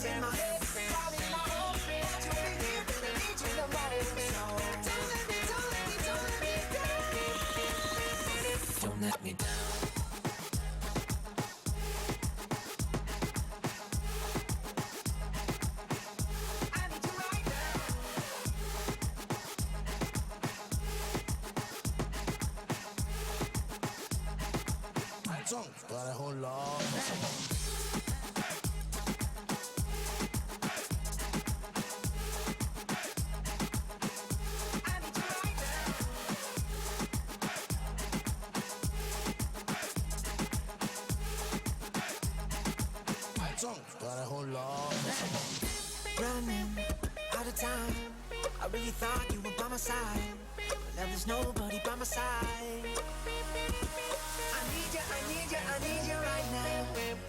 in my head, calling my old friends to be here when I need you the most. So don't let me down. Don't let me down. Gotta hold on. Gotta hold on. Running out of time. I really thought you were by my side, but now there's nobody by my side. I need you right now.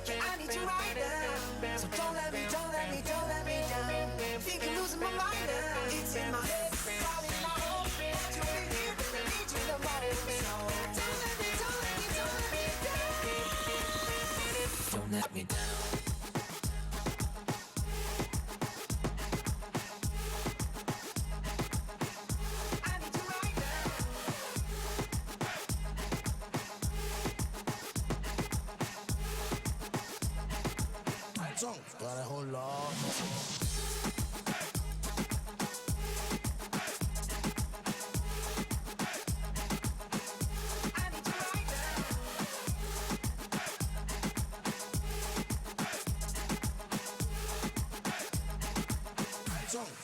Yeah, I need you right now. So don't let me down. Think I'm losing my mind now. It's in my head, calling my old friends to be here when I need you the most. So don't let me down. Don't let me down. Gotta hold on.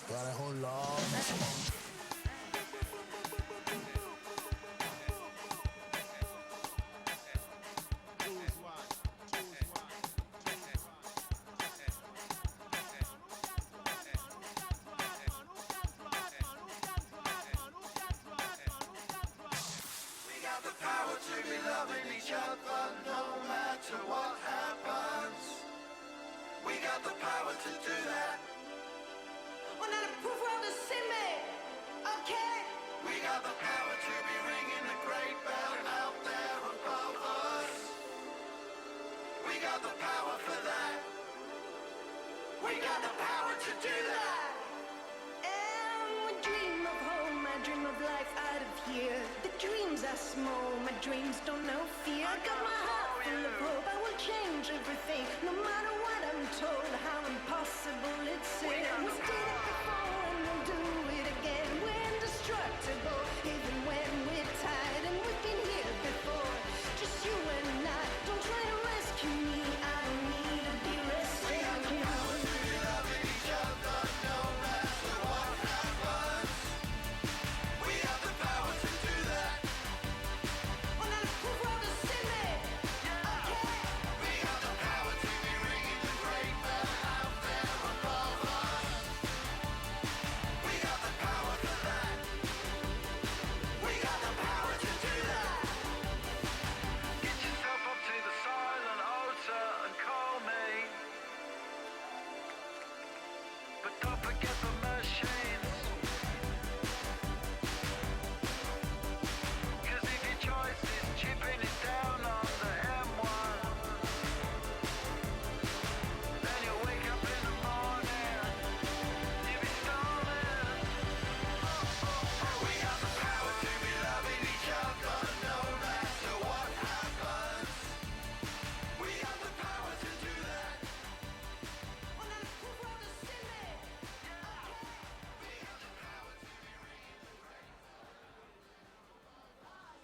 Gotta hold on. Small, my dreams don't know fear. I got my heart full of hope. I will change everything, no matter what I'm told. How impossible it seems. We did it before and we'll do it again. We're indestructible, even when we're tired. And we've been here before, just you and I. Don't try to rescue me. I don't need to be rescued. We have the power to be loving each other, no matter what happens. We have the power to do that.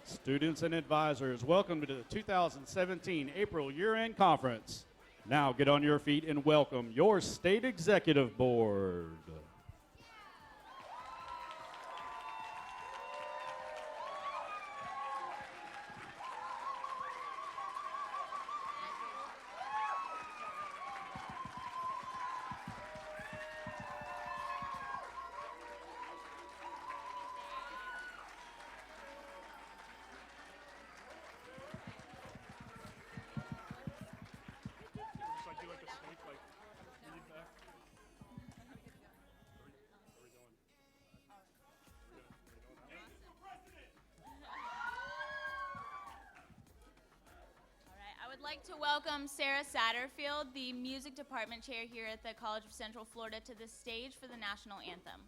Students and advisors, welcome to the 2017 April Year-End Conference. Now get on your feet and welcome your State Executive Board. like to welcome Sarah Satterfield, the music department chair here at the College of Central Florida, to the stage for the national anthem.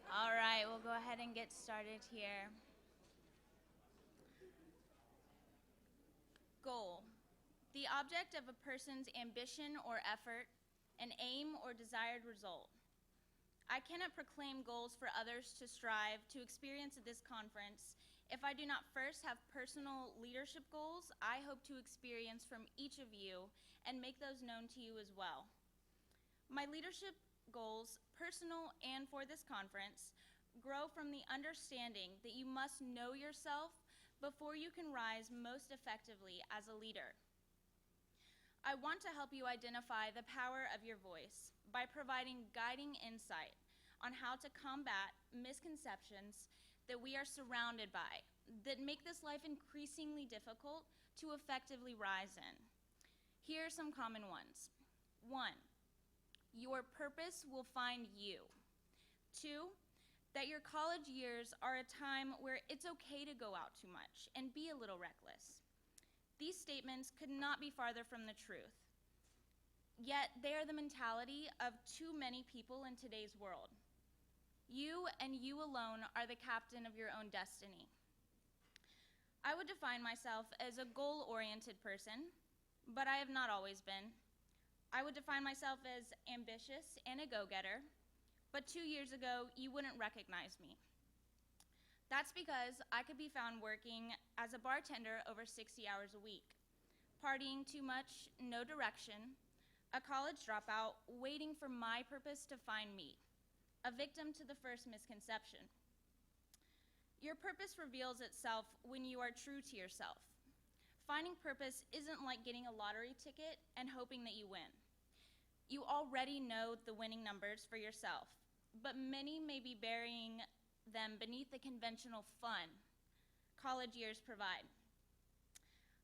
All right, we'll go ahead and get started here. Goal: the object of a person's ambition or effort, an aim or desired result. I cannot proclaim goals for others to strive to experience at this conference if I do not first have personal leadership goals I hope to experience from each of you and make those known to you as well. My leadership goals, personal and for this conference, grow from the understanding that you must know yourself before you can rise most effectively as a leader. I want to help you identify the power of your voice by providing guiding insight on how to combat misconceptions that we are surrounded by that make this life increasingly difficult to effectively rise in. Here are some common ones. 1, your purpose will find you. 2, that your college years are a time where it's okay to go out too much and be a little reckless. These statements could not be farther from the truth. Yet they are the mentality of too many people in today's world. You and you alone are the captain of your own destiny. I would define myself as a goal-oriented person, but I have not always been. I would define myself as ambitious and a go-getter, but 2 years ago, you wouldn't recognize me. That's because I could be found working as a bartender over 60 hours a week, partying too much, no direction, a college dropout, waiting for my purpose to find me, a victim to the first misconception. Your purpose reveals itself when you are true to yourself. Finding purpose isn't like getting a lottery ticket and hoping that you win. You already know the winning numbers for yourself, but many may be burying them beneath the conventional fun college years provide.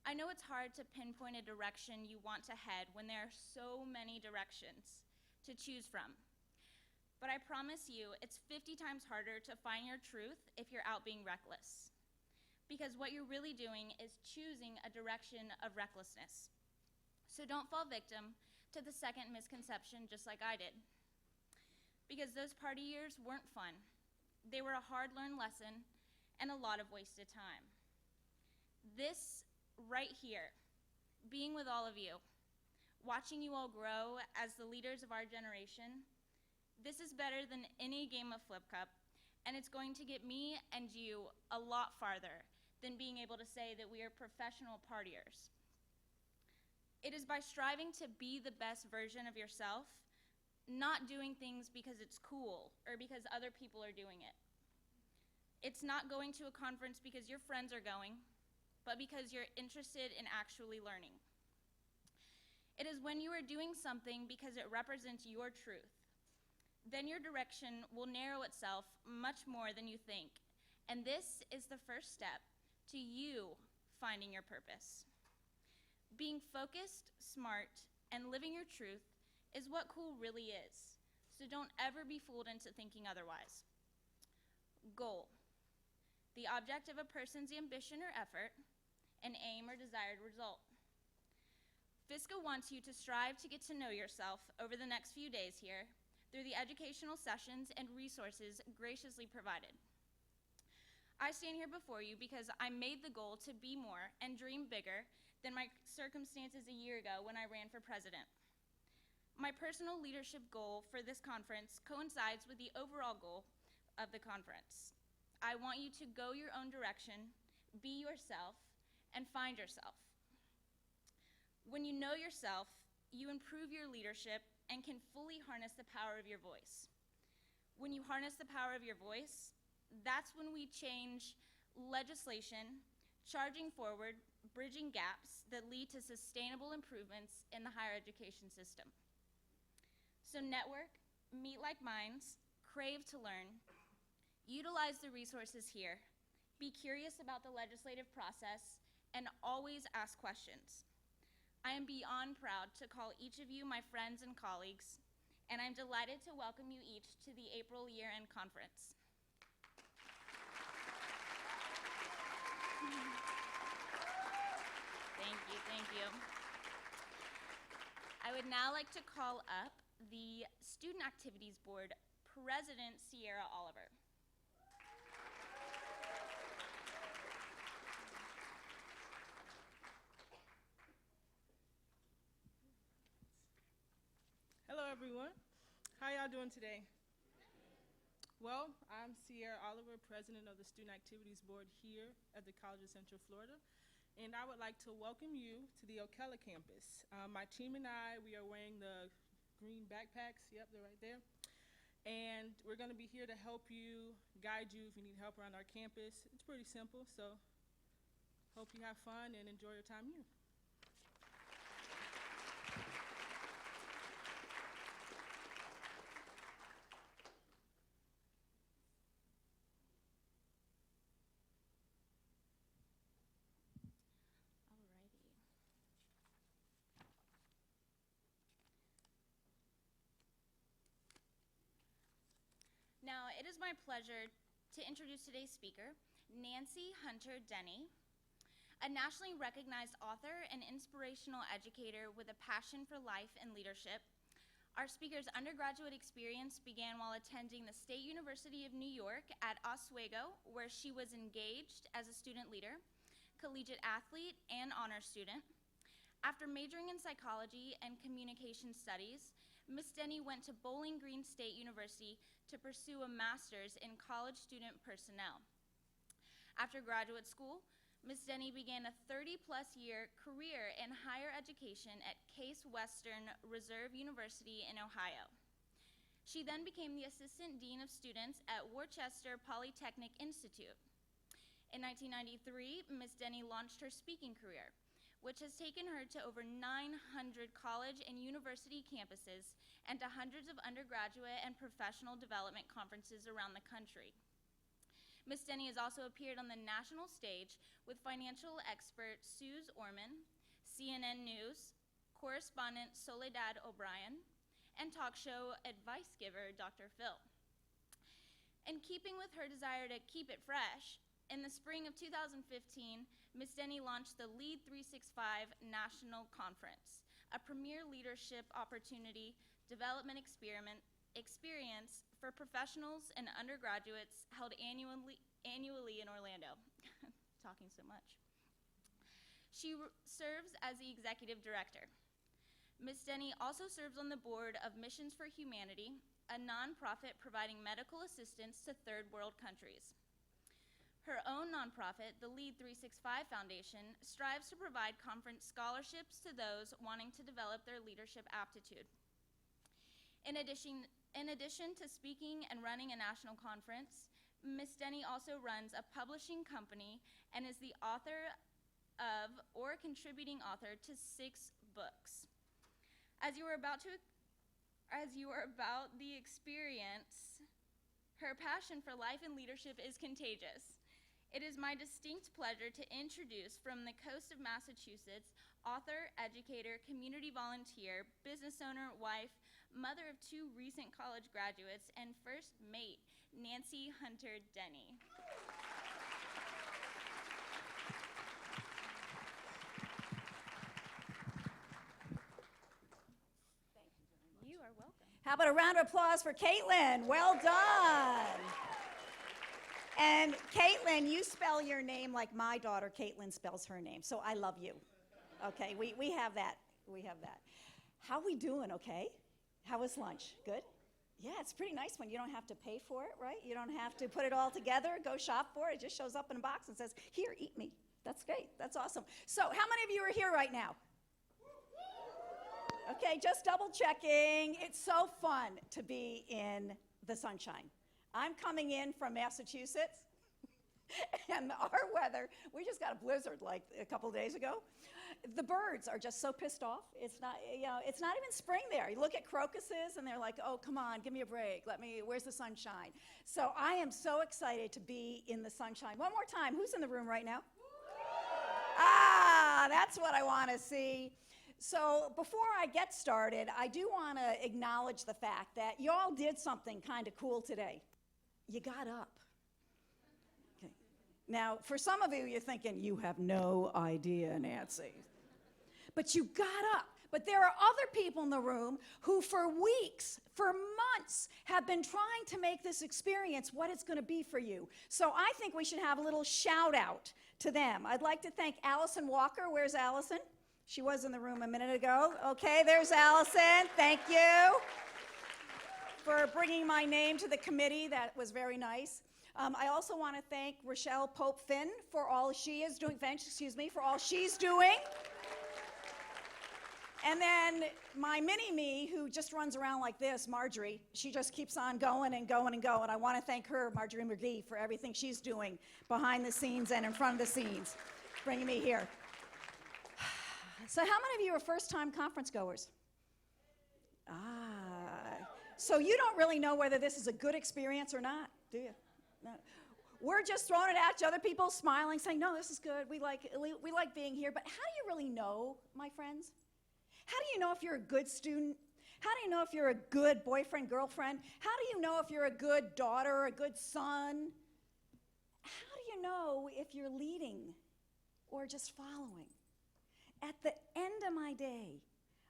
I know it's hard to pinpoint a direction you want to head when there are so many directions to choose from. But I promise you, it's 50 times harder to find your truth if you're out being reckless. Because what you're really doing is choosing a direction of recklessness. So don't fall victim to the second misconception just like I did. Because those party years weren't fun. They were a hard-learned lesson and a lot of wasted time. This right here, being with all of you, watching you all grow as the leaders of our generation, This is better than any game of Flip Cup, and it's going to get me and you a lot farther than being able to say that we are professional partiers. It is by striving to be the best version of yourself, not doing things because it's cool or because other people are doing it. It's not going to a conference because your friends are going, but because you're interested in actually learning. It is when you are doing something because it represents your truth. Then your direction will narrow itself much more than you think. And this is the first step to you finding your purpose. Being focused, smart, and living your truth is what cool really is. So don't ever be fooled into thinking otherwise. Goal. The object of a person's ambition or effort, an aim or desired result. FSSGA wants you to strive to get to know yourself over the next few days here through the educational sessions and resources graciously provided. I stand here before you because I made the goal to be more and dream bigger than my circumstances a year ago when I ran for president. My personal leadership goal for this conference coincides with the overall goal of the conference. I want you to go your own direction, be yourself, and find yourself. When you know yourself, you improve your leadership and can fully harness the power of your voice. When you harness the power of your voice, that's when we change legislation, charging forward, bridging gaps that lead to sustainable improvements in the higher education system. So network, meet like minds, crave to learn, utilize the resources here, be curious about the legislative process, and always ask questions. I am beyond proud to call each of you my friends and colleagues, and I'm delighted to welcome you each to the April year-end conference. Thank you. I would now like to call up the Student Activities Board President, Sierra Oliver. Hello, everyone. How y'all doing today? Well, I'm Sierra Oliver, President of the Student Activities Board here at the College of Central Florida, and I would like to welcome you to the Ocala campus. My team and I, we are wearing the green backpacks. Yep, they're right there. And we're going to be here to help you, guide you if you need help around our campus. It's pretty simple, so hope you have fun and enjoy your time here. Now, it is my pleasure to introduce today's speaker, Nancy Hunter Denny, a nationally recognized author and inspirational educator with a passion for life and leadership. Our speaker's undergraduate experience began while attending the State University of New York at Oswego, where she was engaged as a student leader, collegiate athlete, and honor student. After majoring in psychology and communication studies, Ms. Denny went to Bowling Green State University to pursue a master's in college student personnel. After graduate school, Ms. Denny began a 30-plus year career in higher education at Case Western Reserve University in Ohio. She then became the Assistant Dean of Students at Worcester Polytechnic Institute. In 1993, Ms. Denny launched her speaking career, which has taken her to over 900 college and university campuses and to hundreds of undergraduate and professional development conferences around the country. Ms. Denny has also appeared on the national stage with financial expert Suze Orman, CNN News, correspondent Soledad O'Brien, and talk show advice giver Dr. Phil. In keeping with her desire to keep it fresh, in the spring of 2015, Ms. Denny launched the Lead 365 National Conference, a premier leadership opportunity development experience for professionals and undergraduates held annually in Orlando. Talking so much. She serves as the executive director. Ms. Denny also serves on the board of Missions for Humanity, a nonprofit providing medical assistance to third world countries. Her own nonprofit, the Lead 365 Foundation, strives to provide conference scholarships to those wanting to develop their leadership aptitude. In addition to speaking and running a national conference, Ms. Denny also runs a publishing company and is the author of or contributing author to 6 books. As you are about the experience, her passion for life and leadership is contagious. It is my distinct pleasure to introduce, from the coast of Massachusetts, author, educator, community volunteer, business owner, wife, mother of 2 recent college graduates, and first mate, Nancy Hunter Denny. You are welcome. How about a round of applause for Caitlin? Well done. And Caitlin, you spell your name like my daughter Caitlin spells her name, so I love you. Okay, we have that. We have that. How we doing, okay? How was lunch? Good? Yeah, it's pretty nice when you don't have to pay for it, right? You don't have to put it all together, go shop for it. It just shows up in a box and says, here, eat me. That's great. That's awesome. So how many of you are here right now? Okay, just double checking. It's so fun to be in the sunshine. I'm coming in from Massachusetts, and our weather, we just got a blizzard like a couple days ago. The birds are just so pissed off. It's not, it's not even spring there. You look at crocuses, and they're like, oh, come on, give me a break. Where's the sunshine? So I am so excited to be in the sunshine. One more time, who's in the room right now? Ah, that's what I want to see. So before I get started, I do want to acknowledge the fact that y'all did something kind of cool today. You got up. Okay. Now, for some of you, you're thinking, you have no idea, Nancy. But you got up. But there are other people in the room who for weeks, for months, have been trying to make this experience what it's going to be for you. So I think we should have a little shout out to them. I'd like to thank Allison Walker. Where's Allison? She was in the room a minute ago. Okay, there's Allison. Thank you for bringing my name to the committee. That was very nice. I also want to thank Rochelle Pope-Finn for all she is doing, for all she's doing. And then my mini-me, who just runs around like this, Marjorie, she just keeps on going and going and going. I want to thank her, Marjorie McGee, for everything she's doing behind the scenes and in front of the scenes, bringing me here. So how many of you are first-time conference goers? So you don't really know whether this is a good experience or not, do you? No. We're just throwing it at you, other people smiling, saying, no, this is good, we like being here. But how do you really know, my friends? How do you know if you're a good student? How do you know if you're a good boyfriend, girlfriend? How do you know if you're a good daughter, a good son? How do you know if you're leading or just following? At the end of my day,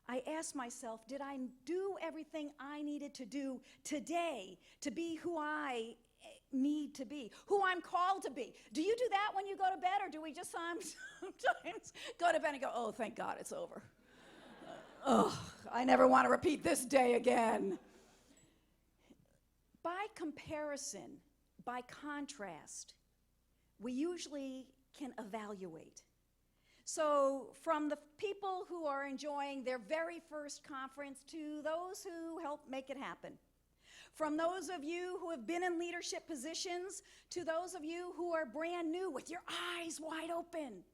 I ask myself, did I do everything I needed to do today to be who I need to be, who I'm called to be? Do you do that when you go to bed, or do we just sometimes go to bed and go, oh, thank God it's over? Oh, I never want to repeat this day again. By comparison, by contrast, we usually can evaluate. So from the people who are enjoying their very first conference to those who helped make it happen, from those of you who have been in leadership positions to those of you who are brand new with your eyes wide open,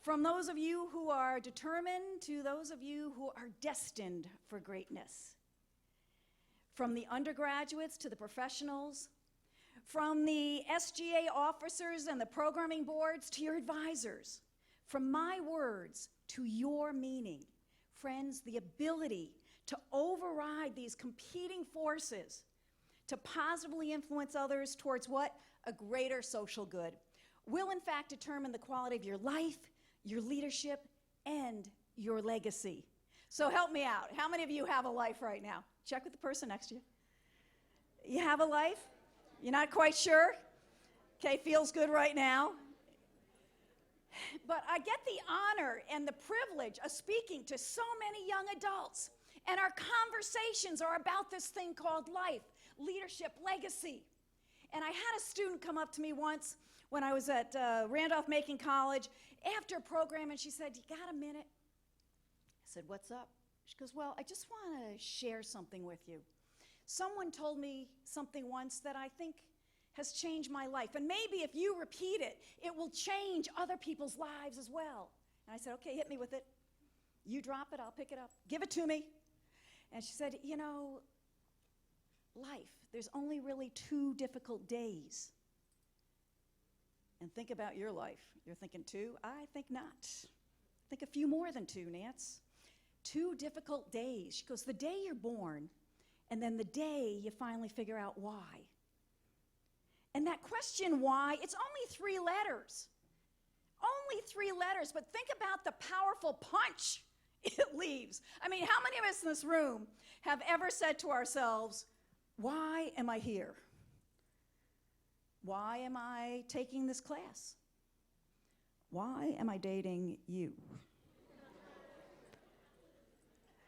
from those of you who are determined to those of you who are destined for greatness, from the undergraduates to the professionals, from the SGA officers and the programming boards to your advisors, from my words to your meaning. Friends, the ability to override these competing forces to positively influence others towards what? A greater social good will in fact determine the quality of your life, your leadership, and your legacy. So help me out. How many of you have a life right now? Check with the person next to you. You have a life? You're not quite sure? Okay, feels good right now. But I get the honor and the privilege of speaking to so many young adults And our conversations are about this thing called life, leadership, legacy. And I had a student come up to me once when I was at Randolph-Macon College after a program, and she said, "You got a minute?" I said, "What's up?" She goes, "Well, I just want to share something with you. Someone told me something once that I think has changed my life. And maybe if you repeat it, it will change other people's lives as well." And I said, "Okay, hit me with it. You drop it, I'll pick it up. Give it to me." And she said, "You know, life, there's only really 2 difficult days." And think about your life. You're thinking 2? I think not. Think a few more than 2, Nance. 2 difficult days. She goes, the day you're born, and then the day you finally figure out why. And that question, why, it's only 3 letters. Only 3 letters, but think about the powerful punch it leaves. I mean, how many of us in this room have ever said to ourselves, why am I here? Why am I taking this class? Why am I dating you?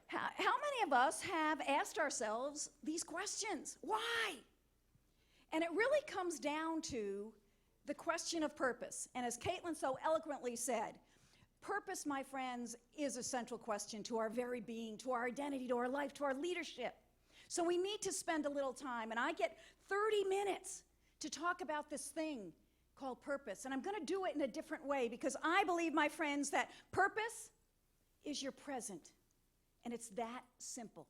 How many of us have asked ourselves these questions? Why? And it really comes down to the question of purpose. And as Caitlin so eloquently said, purpose, my friends, is a central question to our very being, to our identity, to our life, to our leadership. So we need to spend a little time, and I get 30 minutes to talk about this thing called purpose. And I'm going to do it in a different way because I believe, my friends, that purpose is your present. And it's that simple.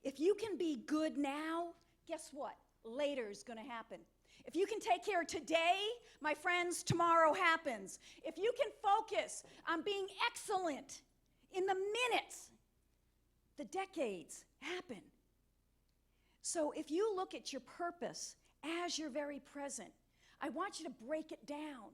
If you can be good now, guess what? Later's going to happen. If you can take care today, my friends, tomorrow happens. If you can focus on being excellent in the minutes, the decades happen. So if you look at your purpose as your very present, I want you to break it down.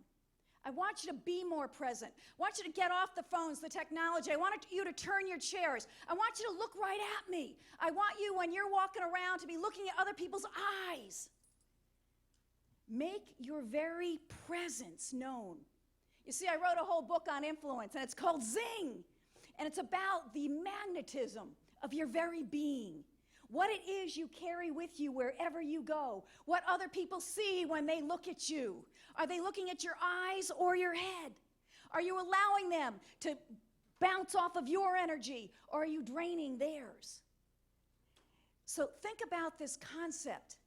I want you to be more present. I want you to get off the phones, the technology. I want you to turn your chairs. I want you to look right at me. I want you, when you're walking around, to be looking at other people's eyes. Make your very presence known. You see, I wrote a whole book on influence, and it's called Zing. And it's about the magnetism of your very being. What it is you carry with you wherever you go. What other people see when they look at you. Are they looking at your eyes or your head? Are you allowing them to bounce off of your energy, or are you draining theirs? So think about this concept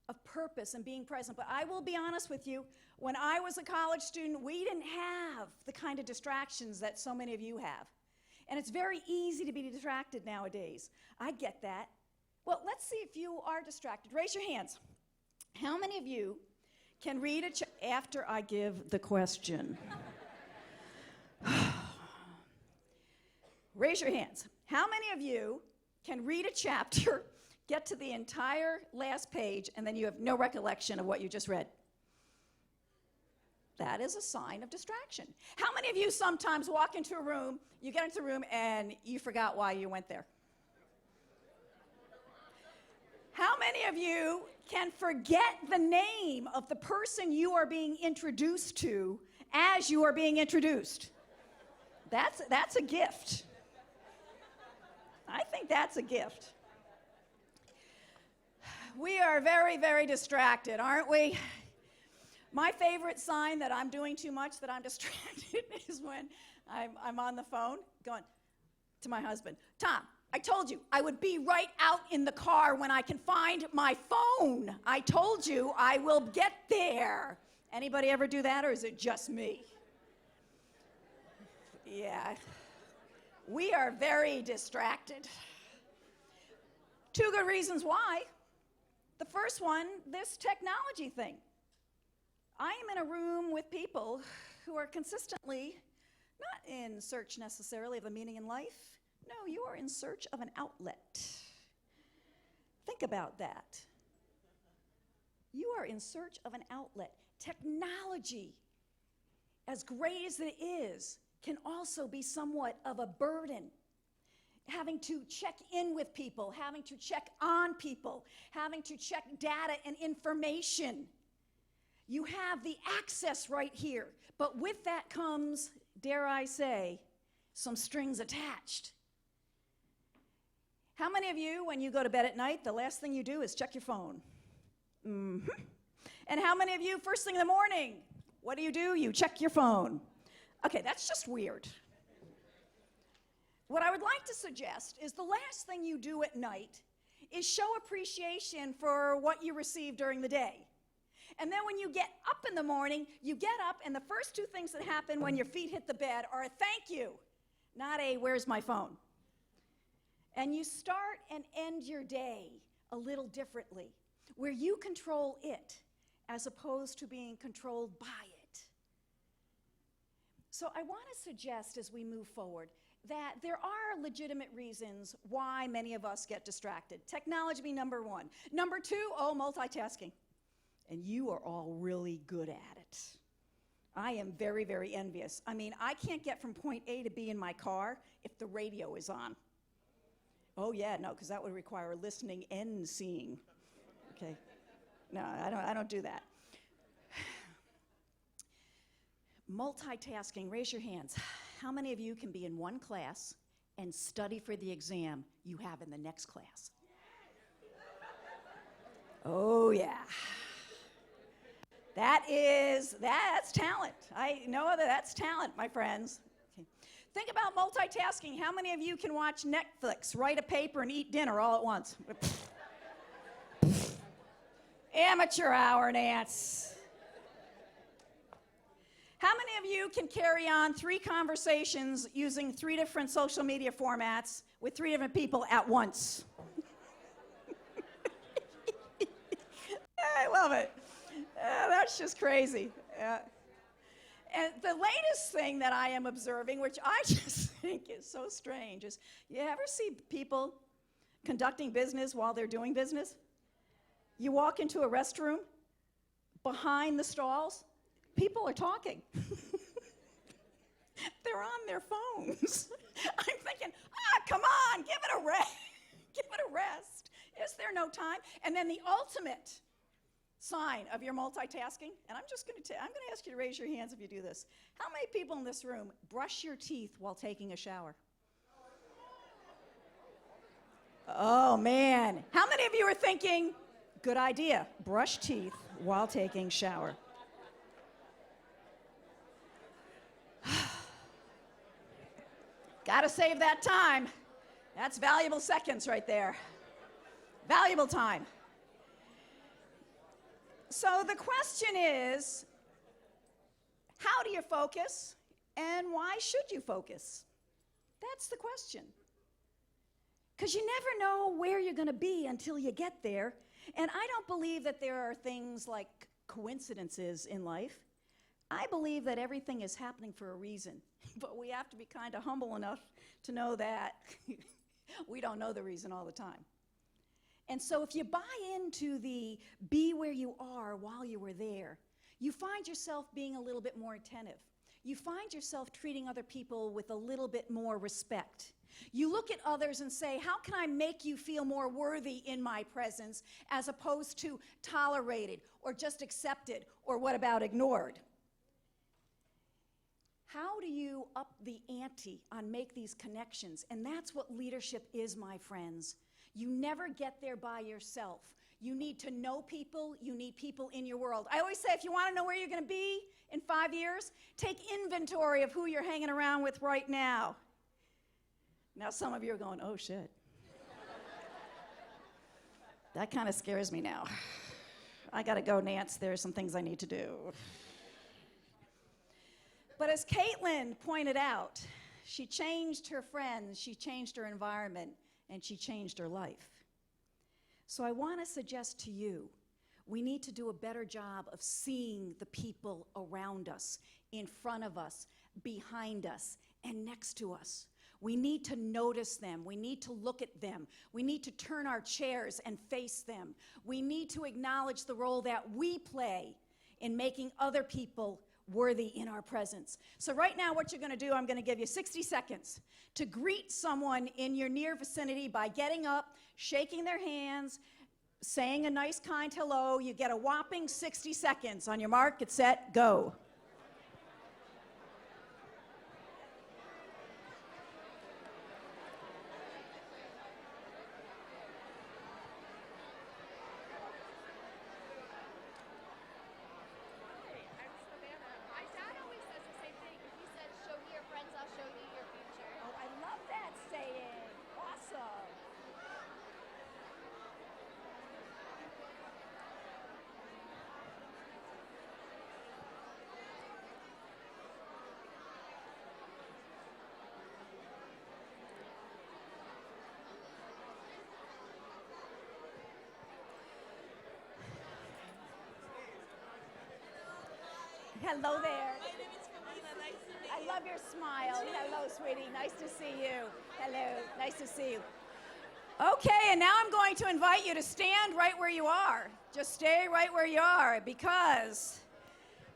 of purpose and being present. But I will be honest with you, when I was a college student, we didn't have the kind of distractions that so many of you have. And it's very easy to be distracted nowadays. I get that. Well, let's see if you are distracted. Raise your hands. How many of you can read after I give the question? Raise your hands. How many of you can read a chapter, get to the entire last page, and then you have no recollection of what you just read? That is a sign of distraction. How many of you sometimes walk into a room, you get into a room, and you forgot why you went there? How many of you can forget the name of the person you are being introduced to as you are being introduced? That's a gift. I think that's a gift. We are very, very distracted, aren't we? My favorite sign that I'm doing too much, that I'm distracted, is when I'm on the phone going to my husband, "Tom, I told you I would be right out in the car when I can find my phone. I told you I will get there." Anybody ever do that, or is it just me? Yeah. We are very distracted. 2 good reasons why. The first one, this technology thing. I am in a room with people who are consistently not in search necessarily of a meaning in life. No, you are in search of an outlet. Think about that. You are in search of an outlet. Technology, as great as it is, can also be somewhat of a burden. Having to check in with people, having to check on people, having to check data and information. You have the access right here, but with that comes, dare I say, some strings attached. How many of you, when you go to bed at night, the last thing you do is check your phone? Mm-hmm. And how many of you, first thing in the morning, what do? You check your phone. Okay, that's just weird. What I would like to suggest is the last thing you do at night is show appreciation for what you received during the day. And then when you get up in the morning, you get up, and the first two things that happen when your feet hit the bed are a thank you, not a where's my phone. And you start and end your day a little differently, where you control it as opposed to being controlled by it. So I want to suggest as we move forward that there are legitimate reasons why many of us get distracted. Technology being number one. Number two, multitasking. And you are all really good at it. I am very, very envious. I mean, I can't get from point A to B in my car if the radio is on. Oh yeah, no, because that would require listening and seeing. Okay, no, I don't do that. Multitasking, raise your hands. How many of you can be in one class and study for the exam you have in the next class? Oh yeah. That's talent. I know that's talent, my friends. Okay. Think about multitasking. How many of you can watch Netflix, write a paper, and eat dinner all at once? Amateur hour, Nance. How many of you can carry on 3 conversations using 3 different social media formats with 3 different people at once? I love it. That's just crazy. And the latest thing that I am observing, which I just think is so strange, is you ever see people conducting business while they're doing business? You walk into a restroom, behind the stalls, people are talking. They're on their phones. I'm thinking, come on, give it a rest. Give it a rest. Is there no time? And then the ultimate sign of your multitasking, and I'm going to ask you to raise your hands if you do this. How many people in this room brush your teeth while taking a shower? Oh man. How many of you are thinking, good idea, brush teeth while taking shower? Gotta save that time. That's valuable seconds right there. Valuable time. So the question is, how do you focus, and why should you focus? That's the question. Because you never know where you're going to be until you get there. And I don't believe that there are things like coincidences in life. I believe that everything is happening for a reason. But we have to be kind of humble enough to know that we don't know the reason all the time. And so if you buy into the be where you are while you were there, you find yourself being a little bit more attentive. You find yourself treating other people with a little bit more respect. You look at others and say, how can I make you feel more worthy in my presence, as opposed to tolerated or just accepted, or what about ignored? How do you up the ante on make these connections? And that's what leadership is, my friends. You never get there by yourself. You need to know people. You need people in your world. I always say, if you want to know where you're going to be in 5 years, take inventory of who you're hanging around with right now. Now, some of you are going, oh, shit. That kind of scares me now. I got to go, Nance. There are some things I need to do. But as Caitlin pointed out, she changed her friends, she changed her environment, and she changed her life. So I want to suggest to you, we need to do a better job of seeing the people around us, in front of us, behind us, and next to us. We need to notice them. We need to look at them. We need to turn our chairs and face them. We need to acknowledge the role that we play in making other people worthy in our presence. So right now, what you're going to do, I'm going to give you 60 seconds to greet someone in your near vicinity by getting up, shaking their hands, saying a nice, kind hello. You get a whopping 60 seconds. On your mark, get set, go. Hello there. I love your smile. Hello, sweetie. Nice to see you. Hello. Nice to see you. Okay, and now I'm going to invite you to stand right where you are. Just stay right where you are, because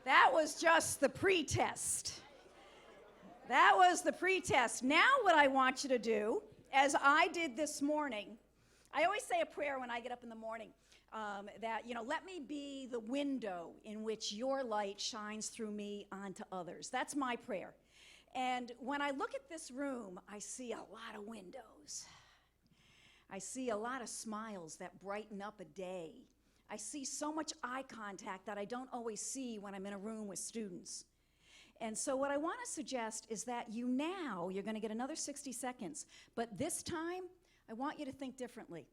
that was just the pretest. That was the pretest. Now what I want you to do, as I did this morning, I always say a prayer when I get up in the morning, that, let me be the window in which your light shines through me onto others. That's my prayer. And when I look at this room, I see a lot of windows. I see a lot of smiles that brighten up a day. I see so much eye contact that I don't always see when I'm in a room with students. And so what I want to suggest is that you're going to get another 60 seconds, but this time, I want you to think differently.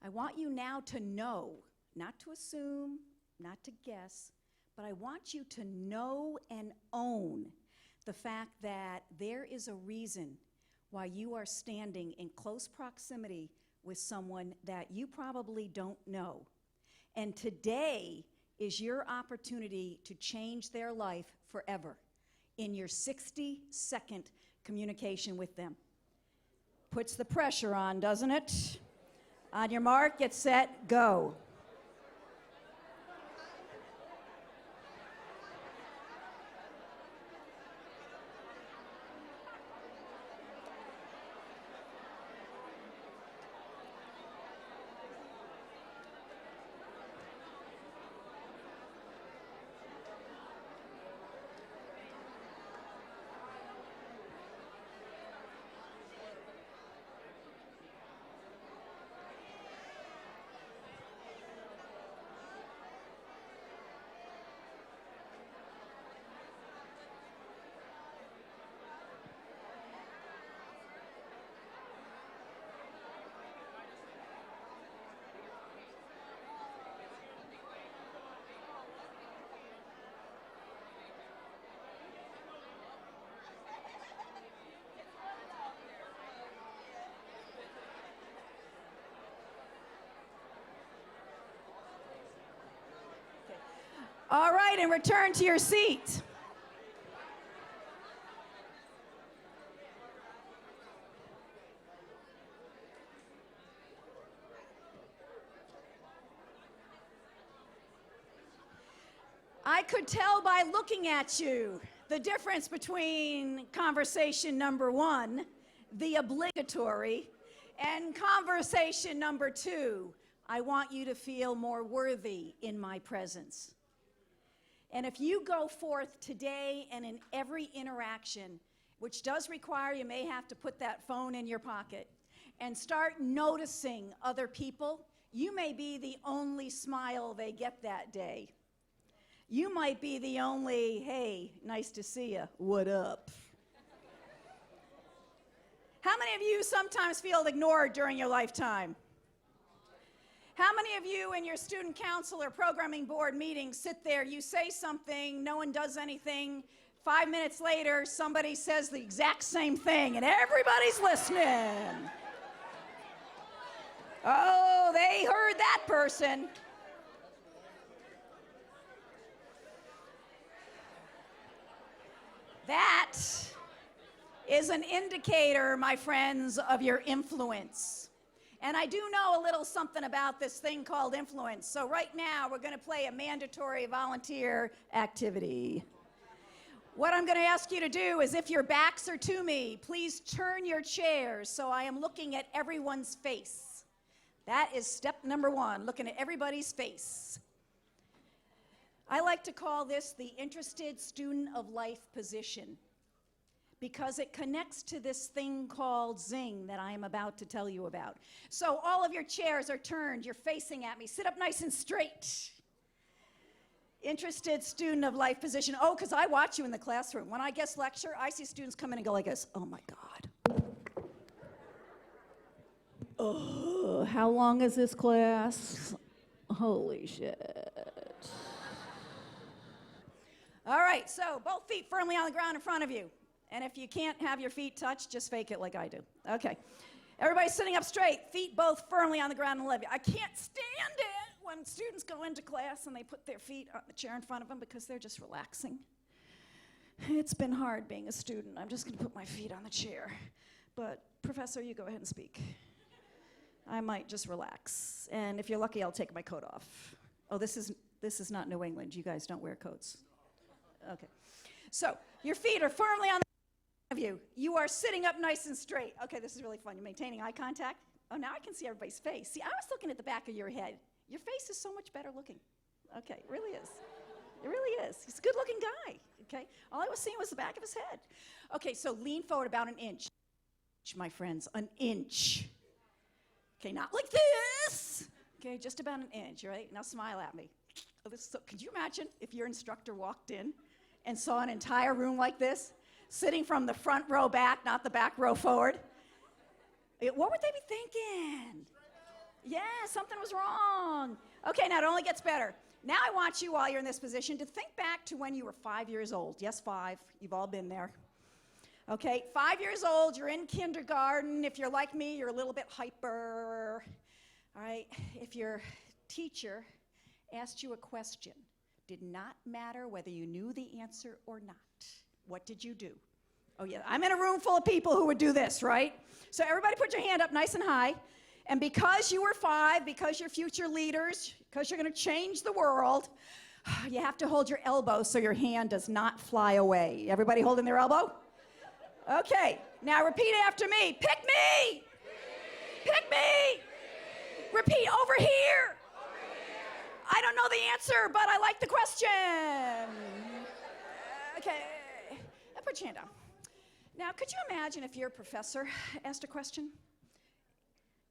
I want you now to know, not to assume, not to guess, but I want you to know and own the fact that there is a reason why you are standing in close proximity with someone that you probably don't know. And today is your opportunity to change their life forever in your 60-second communication with them. Puts the pressure on, doesn't it? On your mark, get set, go. All right, and return to your seat. I could tell by looking at you the difference between conversation number one, the obligatory, and conversation number two, I want you to feel more worthy in my presence. And if you go forth today and in every interaction, which does require you may have to put that phone in your pocket, and start noticing other people, you may be the only smile they get that day. You might be the only, hey, nice to see you, what up? How many of you sometimes feel ignored during your lifetime? How many of you in your student council or programming board meetings sit there, you say something, no one does anything, 5 minutes later, somebody says the exact same thing, and everybody's listening. Oh, they heard that person. That is an indicator, my friends, of your influence. And I do know a little something about this thing called influence. So right now, we're going to play a mandatory volunteer activity. What I'm going to ask you to do is, if your backs are to me, please turn your chairs so I am looking at everyone's face. That is step number one, looking at everybody's face. I like to call this the interested student of life position, because it connects to this thing called Zing that I am about to tell you about. So all of your chairs are turned, you're facing at me. Sit up nice and straight. Interested student of life position. Oh, because I watch you in the classroom. When I guest lecture, I see students come in and go like this. Oh my God. Oh, how long is this class? Holy shit. All right, so both feet firmly on the ground in front of you. And if you can't have your feet touched, just fake it like I do. Okay. Everybody sitting up straight, feet both firmly on the ground and love you. I can't stand it when when students go into class and they put their feet on the chair in front of them because they're just relaxing. It's been hard being a student. I'm just going to put my feet on the chair. But, Professor, you go ahead and speak. I might just relax. And if you're lucky, I'll take my coat off. Oh, this is not New England. You guys don't wear coats. Okay. So, your feet are firmly on the of you. You are sitting up nice and straight. Okay, this is really fun. You're maintaining eye contact. Oh, now I can see everybody's face. See, I was looking at the back of your head. Your face is so much better looking. Okay, it really is. It really is. He's a good-looking guy, okay? All I was seeing was the back of his head. Okay, so lean forward about an inch, my friends, an inch. Okay, not like this. Okay, just about an inch, right? Now smile at me. Oh, could you imagine if your instructor walked in and saw an entire room like this, sitting from the front row back, not the back row forward? What would they be thinking? Yeah, something was wrong. Okay, now it only gets better. Now I want you, while you're in this position, to think back to when you were 5 years old. Yes, 5. You've all been there. Okay, 5 years old, you're in kindergarten. If you're like me, you're a little bit hyper. All right, if your teacher asked you a question, did not matter whether you knew the answer or not. What did you do? Oh, yeah, I'm in a room full of people who would do this, right? So everybody put your hand up nice and high. And because you were 5, because you're future leaders, because you're going to change the world, you have to hold your elbow so your hand does not fly away. Everybody holding their elbow? Okay, now repeat after me. Pick me! Pick me! Repeat, over here! I don't know the answer, but I like the question. Okay, now put your hand down. Now, could you imagine if your professor asked a question?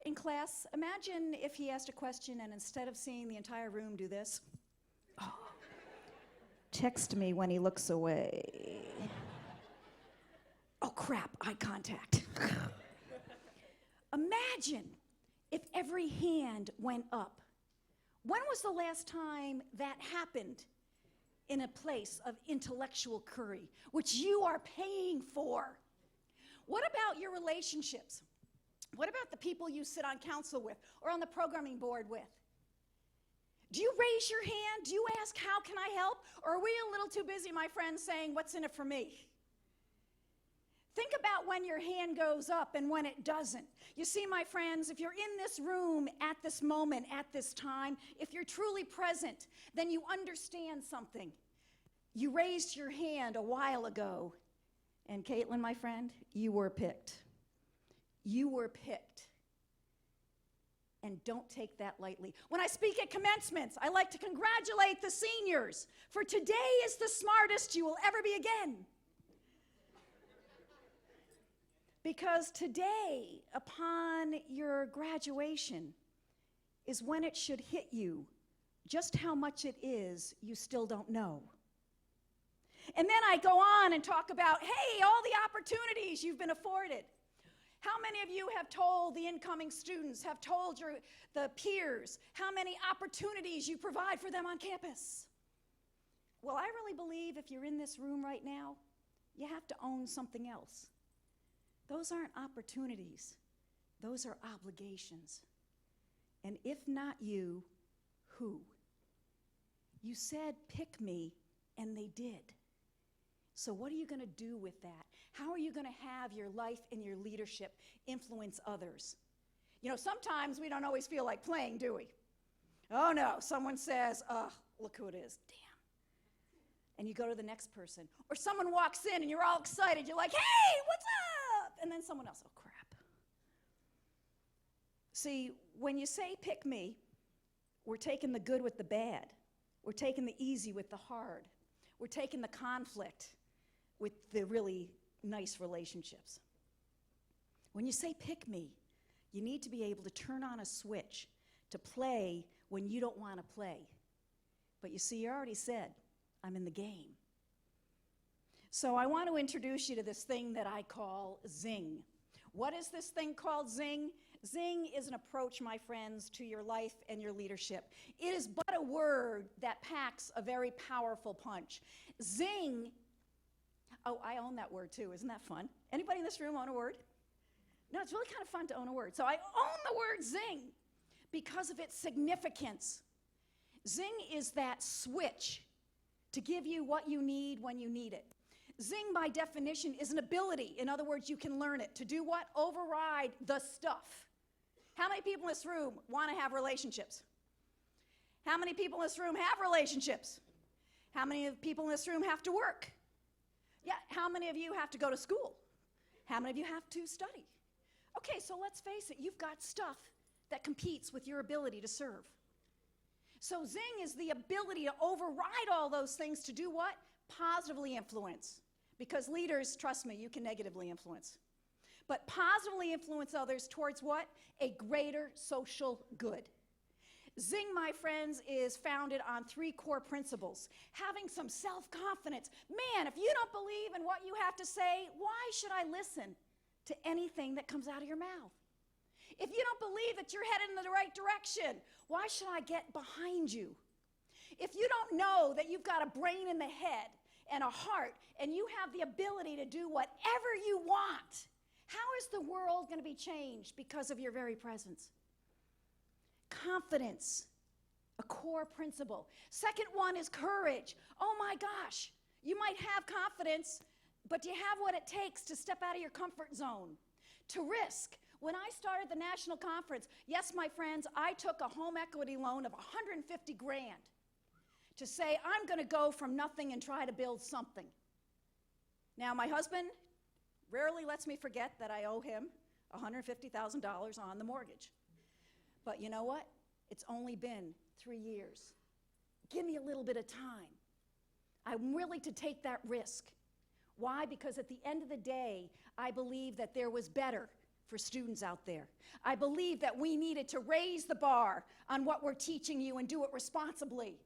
In class, imagine if he asked a question and instead of seeing the entire room do this, oh, text me when he looks away. Oh crap, eye contact. Imagine if every hand went up. When was the last time that happened in a place of intellectual curry, which you are paying for? What about your relationships? What about the people you sit on council with or on the programming board with? Do you raise your hand? Do you ask, how can I help? Or are we a little too busy, my friends, saying, what's in it for me? Think about when your hand goes up and when it doesn't. You see, my friends, if you're in this room at this moment, at this time, if you're truly present, then you understand something. You raised your hand a while ago, and Caitlin, my friend, you were picked. You were picked. And don't take that lightly. When I speak at commencements, I like to congratulate the seniors, for today is the smartest you will ever be again. Because today, upon your graduation, is when it should hit you. Just how much it is, you still don't know. And then I go on and talk about, hey, all the opportunities you've been afforded. How many of you have told the incoming students, have told the peers, how many opportunities you provide for them on campus? Well, I really believe if you're in this room right now, you have to own something else. Those aren't opportunities. Those are obligations. And if not you, who? You said, pick me, and they did. So what are you going to do with that? How are you going to have your life and your leadership influence others? You know, sometimes we don't always feel like playing, do we? Oh, no. Someone says, oh, look who it is. Damn. And you go to the next person. Or someone walks in and you're all excited. You're like, hey, what's up? And then someone else, oh, crap. See, when you say pick me, we're taking the good with the bad. We're taking the easy with the hard. We're taking the conflict with the really nice relationships. When you say pick me, you need to be able to turn on a switch to play when you don't want to play. But you see, you already said, I'm in the game. So I want to introduce you to this thing that I call Zing. What is this thing called Zing? Zing is an approach, my friends, to your life and your leadership. It is but a word that packs a very powerful punch. Zing, oh, I own that word too. Isn't that fun? Anybody in this room own a word? No, it's really kind of fun to own a word. So I own the word zing because of its significance. Zing is that switch to give you what you need when you need it. Zing, by definition, is an ability. In other words, you can learn it. To do what? Override the stuff. How many people in this room want to have relationships? How many people in this room have relationships? How many people in this room have to work? Yeah, how many of you have to go to school? How many of you have to study? Okay, so let's face it, you've got stuff that competes with your ability to serve. So Zing is the ability to override all those things to do what? Positively influence. Because leaders, trust me, you can negatively influence. But positively influence others towards what? A greater social good. Zing, my friends, is founded on 3 core principles. Having some self-confidence. Man, if you don't believe in what you have to say, why should I listen to anything that comes out of your mouth? If you don't believe that you're headed in the right direction, why should I get behind you? If you don't know that you've got a brain in the head and a heart and you have the ability to do whatever you want, how is the world going to be changed because of your very presence? Confidence, a core principle. Second one is courage. Oh my gosh, you might have confidence, but do you have what it takes to step out of your comfort zone? To risk. When I started the national conference, yes, my friends, I took a home equity loan of 150 grand to say I'm going to go from nothing and try to build something. Now, my husband rarely lets me forget that I owe him $150,000 on the mortgage. But you know what? It's only been 3 years. Give me a little bit of time. I'm willing to take that risk. Why? Because at the end of the day, I believe that there was better for students out there. I believe that we needed to raise the bar on what we're teaching you and do it responsibly.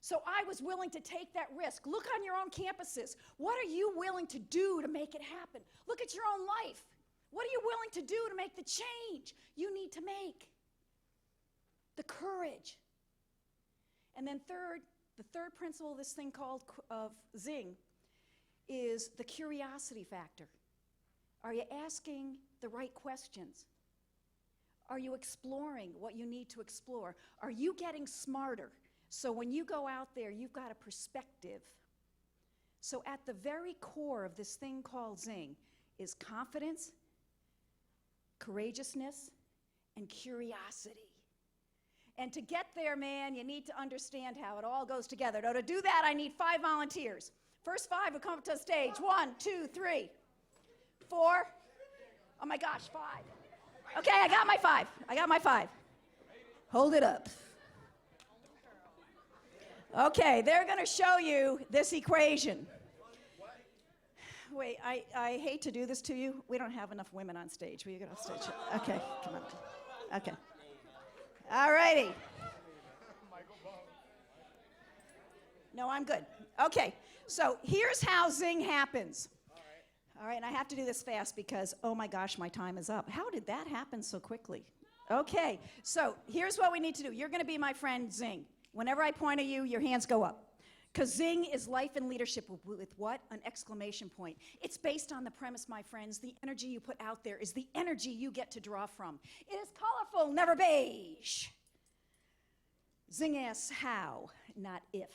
So I was willing to take that risk. Look on your own campuses. What are you willing to do to make it happen? Look at your own life. What are you willing to do to make the change you need to make? The courage. And then the third principle of this thing called of Zing is the curiosity factor. Are you asking the right questions? Are you exploring what you need to explore? Are you getting smarter? So when you go out there, you've got a perspective. So at the very core of this thing called Zing is confidence, courageousness, and curiosity. And to get there, man, you need to understand how it all goes together. Now, to do that, I need 5 volunteers. First 5 will come up to the stage. 1, 2, 3, 4. Oh my gosh, 5. Okay, I got my 5. Hold it up. Okay, they're going to show you this equation. Wait, I hate to do this to you. We don't have enough women on stage. Will you get off stage? Okay, come on. Okay. All righty. No, I'm good. Okay, so here's how Zing happens. All right, and I have to do this fast because, oh my gosh, my time is up. How did that happen so quickly? Okay, so here's what we need to do. You're going to be my friend Zing. Whenever I point at you, your hands go up. Because Zing is life and leadership with what? An exclamation point. It's based on the premise, my friends, the energy you put out there is the energy you get to draw from. It is colorful, never beige. Zing asks how, not if.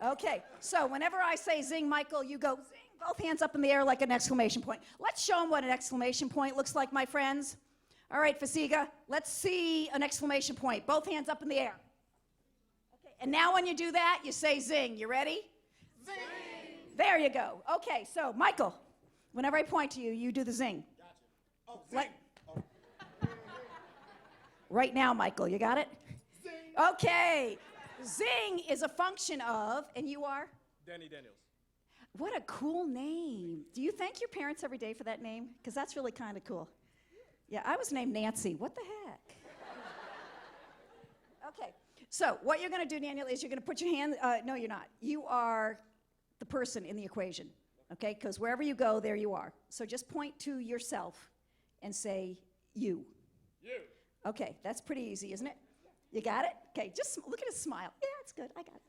Okay, so whenever I say Zing, Michael, you go Zing, both hands up in the air like an exclamation point. Let's show them what an exclamation point looks like, my friends. All right, Fasiga, let's see an exclamation point. Both hands up in the air. And now when you do that, you say Zing. You ready? Zing. There you go. Okay, so Michael, whenever I point to you, you do the Zing. Gotcha. Oh, Zing. Right now, Michael, you got it? Zing. Okay. Zing is a function of, and you are? Danny Daniels. What a cool name. Do you thank your parents every day for that name? Because that's really kind of cool. Yeah, I was named Nancy. What the heck? Okay. So what you're going to do, Daniel, is you're going to put your hand, no, you're not. You are the person in the equation, okay? Because wherever you go, there you are. So just point to yourself and say, you. You. Okay, that's pretty easy, isn't it? You got it? Okay, just look at his smile. Yeah, it's good, I got it.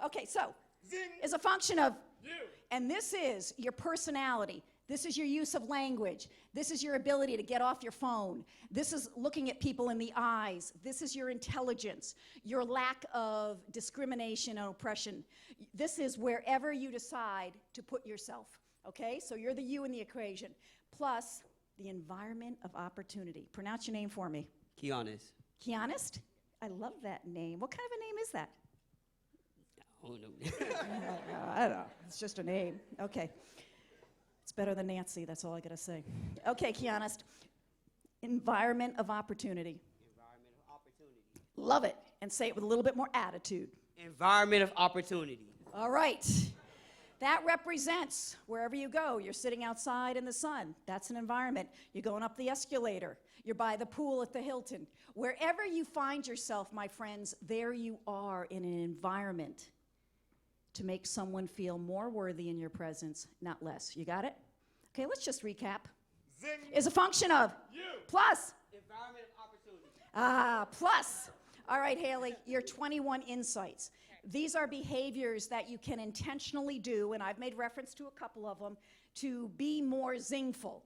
Okay, so Zing. is a function of, You. and this is your personality. This is your use of language. This is your ability to get off your phone. This is looking at people in the eyes. This is your intelligence, your lack of discrimination and oppression. This is wherever you decide to put yourself, okay? So you're the you in the equation. Plus, the environment of opportunity. Pronounce your name for me. Kianis. Kianist? I love that name. What kind of a name is that? Oh, no. I don't know. It's just a name. Okay. It's better than Nancy. That's all I got to say. Okay, Kianist. Environment of opportunity. Environment of opportunity. Love it. And say it with a little bit more attitude. Environment of opportunity. All right. That represents wherever you go. You're sitting outside in the sun. That's an environment. You're going up the escalator. You're by the pool at the Hilton. Wherever you find yourself, my friends, there you are in an environment to make someone feel more worthy in your presence, not less. You got it? Okay, let's just recap. Zing. Is a function of You. plus. Environment of opportunity. Plus. All right, Haley, your 21 insights. These are behaviors that you can intentionally do, and I've made reference to a couple of them, to be more zingful,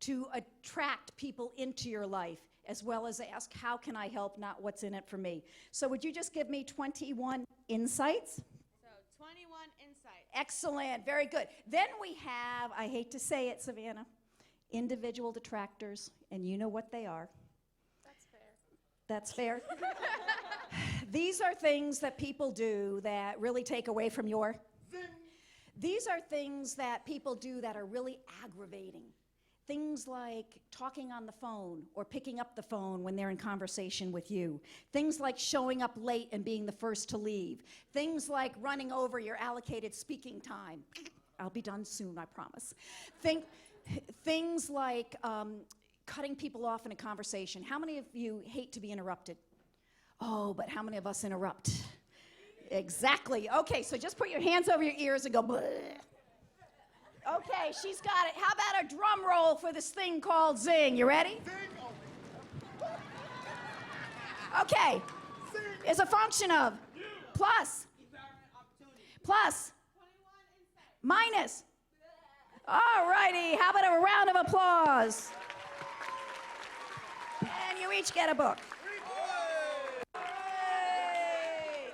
to attract people into your life, as well as ask, how can I help, not what's in it for me. So would you just give me 21 insights? So 21 insights. Excellent, very good. Then we have, I hate to say it, Savannah, individual detractors, and you know what they are. That's fair. That's fair. These are things that people do that really take away from your. These are things that people do that are really aggravating. Things like talking on the phone or picking up the phone when they're in conversation with you. Things like showing up late and being the first to leave. Things like running over your allocated speaking time. I'll be done soon, I promise. Things like cutting people off in a conversation. How many of you hate to be interrupted? Oh, but how many of us interrupt? Exactly. Okay, so just put your hands over your ears and go, bleh. Okay, she's got it. How about a drum roll for this thing called zing? You ready? Zing. Okay. It's a function of plus, Environment of opportunity. plus, minus. All righty, how about a round of applause? And you each get a book. Hey.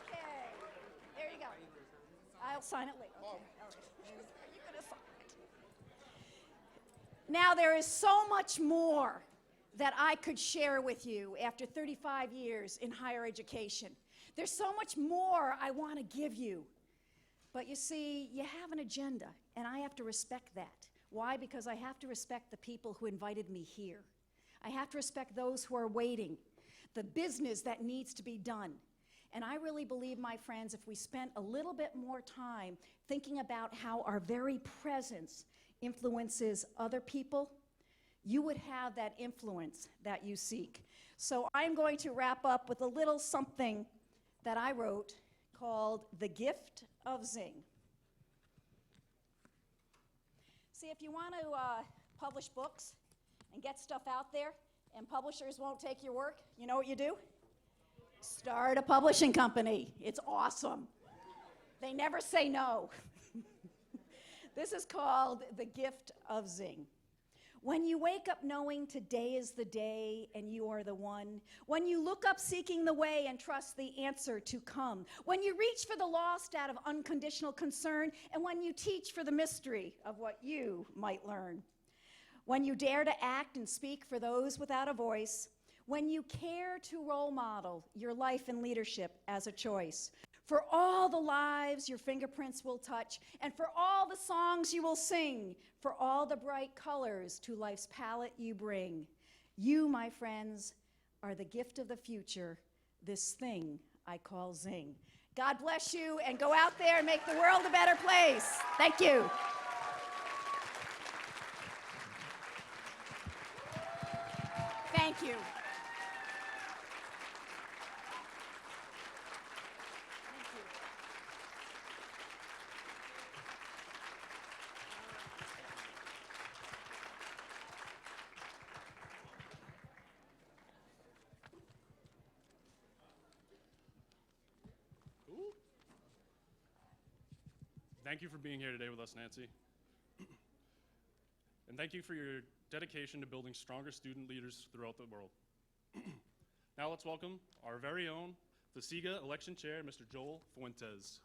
Okay. There you go. I'll sign it later. Okay. All right. You're gonna sign it. Now there is so much more that I could share with you after 35 years in higher education. There's so much more I want to give you. But you see, you have an agenda, and I have to respect that. Why? Because I have to respect the people who invited me here. I have to respect those who are waiting, the business that needs to be done. And I really believe, my friends, if we spent a little bit more time thinking about how our very presence influences other people, you would have that influence that you seek. So I'm going to wrap up with a little something that I wrote called The Gift of Zing. See, if you want to publish books and get stuff out there and publishers won't take your work, you know what you do? Start a publishing company. It's awesome. They never say no. This is called The Gift of Zing. When you wake up knowing today is the day and you are the one, when you look up seeking the way and trust the answer to come, when you reach for the lost out of unconditional concern, and when you teach for the mystery of what you might learn, when you dare to act and speak for those without a voice, when you care to role model your life and leadership as a choice, for all the lives your fingerprints will touch, and for all the songs you will sing, for all the bright colors to life's palette you bring. You, my friends, are the gift of the future, this thing I call Zing. God bless you, and go out there and make the world a better place. Thank you. Thank you. Thank you for being here today with us, Nancy. And thank you for your dedication to building stronger student leaders throughout the world. Now let's welcome our very own, the SIGA Election Chair, Mr. Joel Fuentes.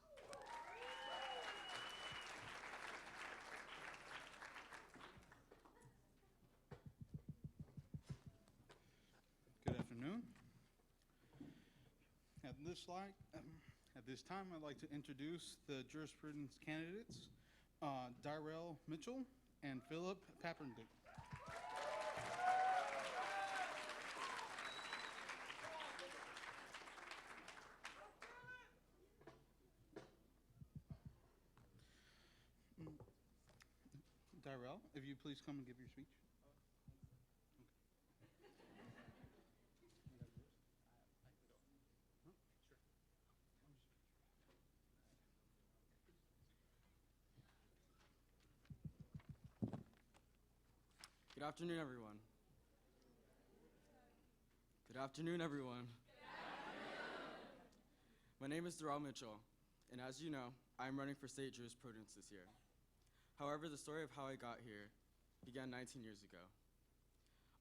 Good afternoon. At this time, I'd like to introduce the jurisprudence candidates, Darrell Mitchell and Philip Pappendick. Darrell, if you please come and give your speech. Good afternoon, everyone. Good afternoon, everyone. My name is Darrell Mitchell, and as you know, I am running for state jurisprudence this year. However, the story of how I got here began 19 years ago.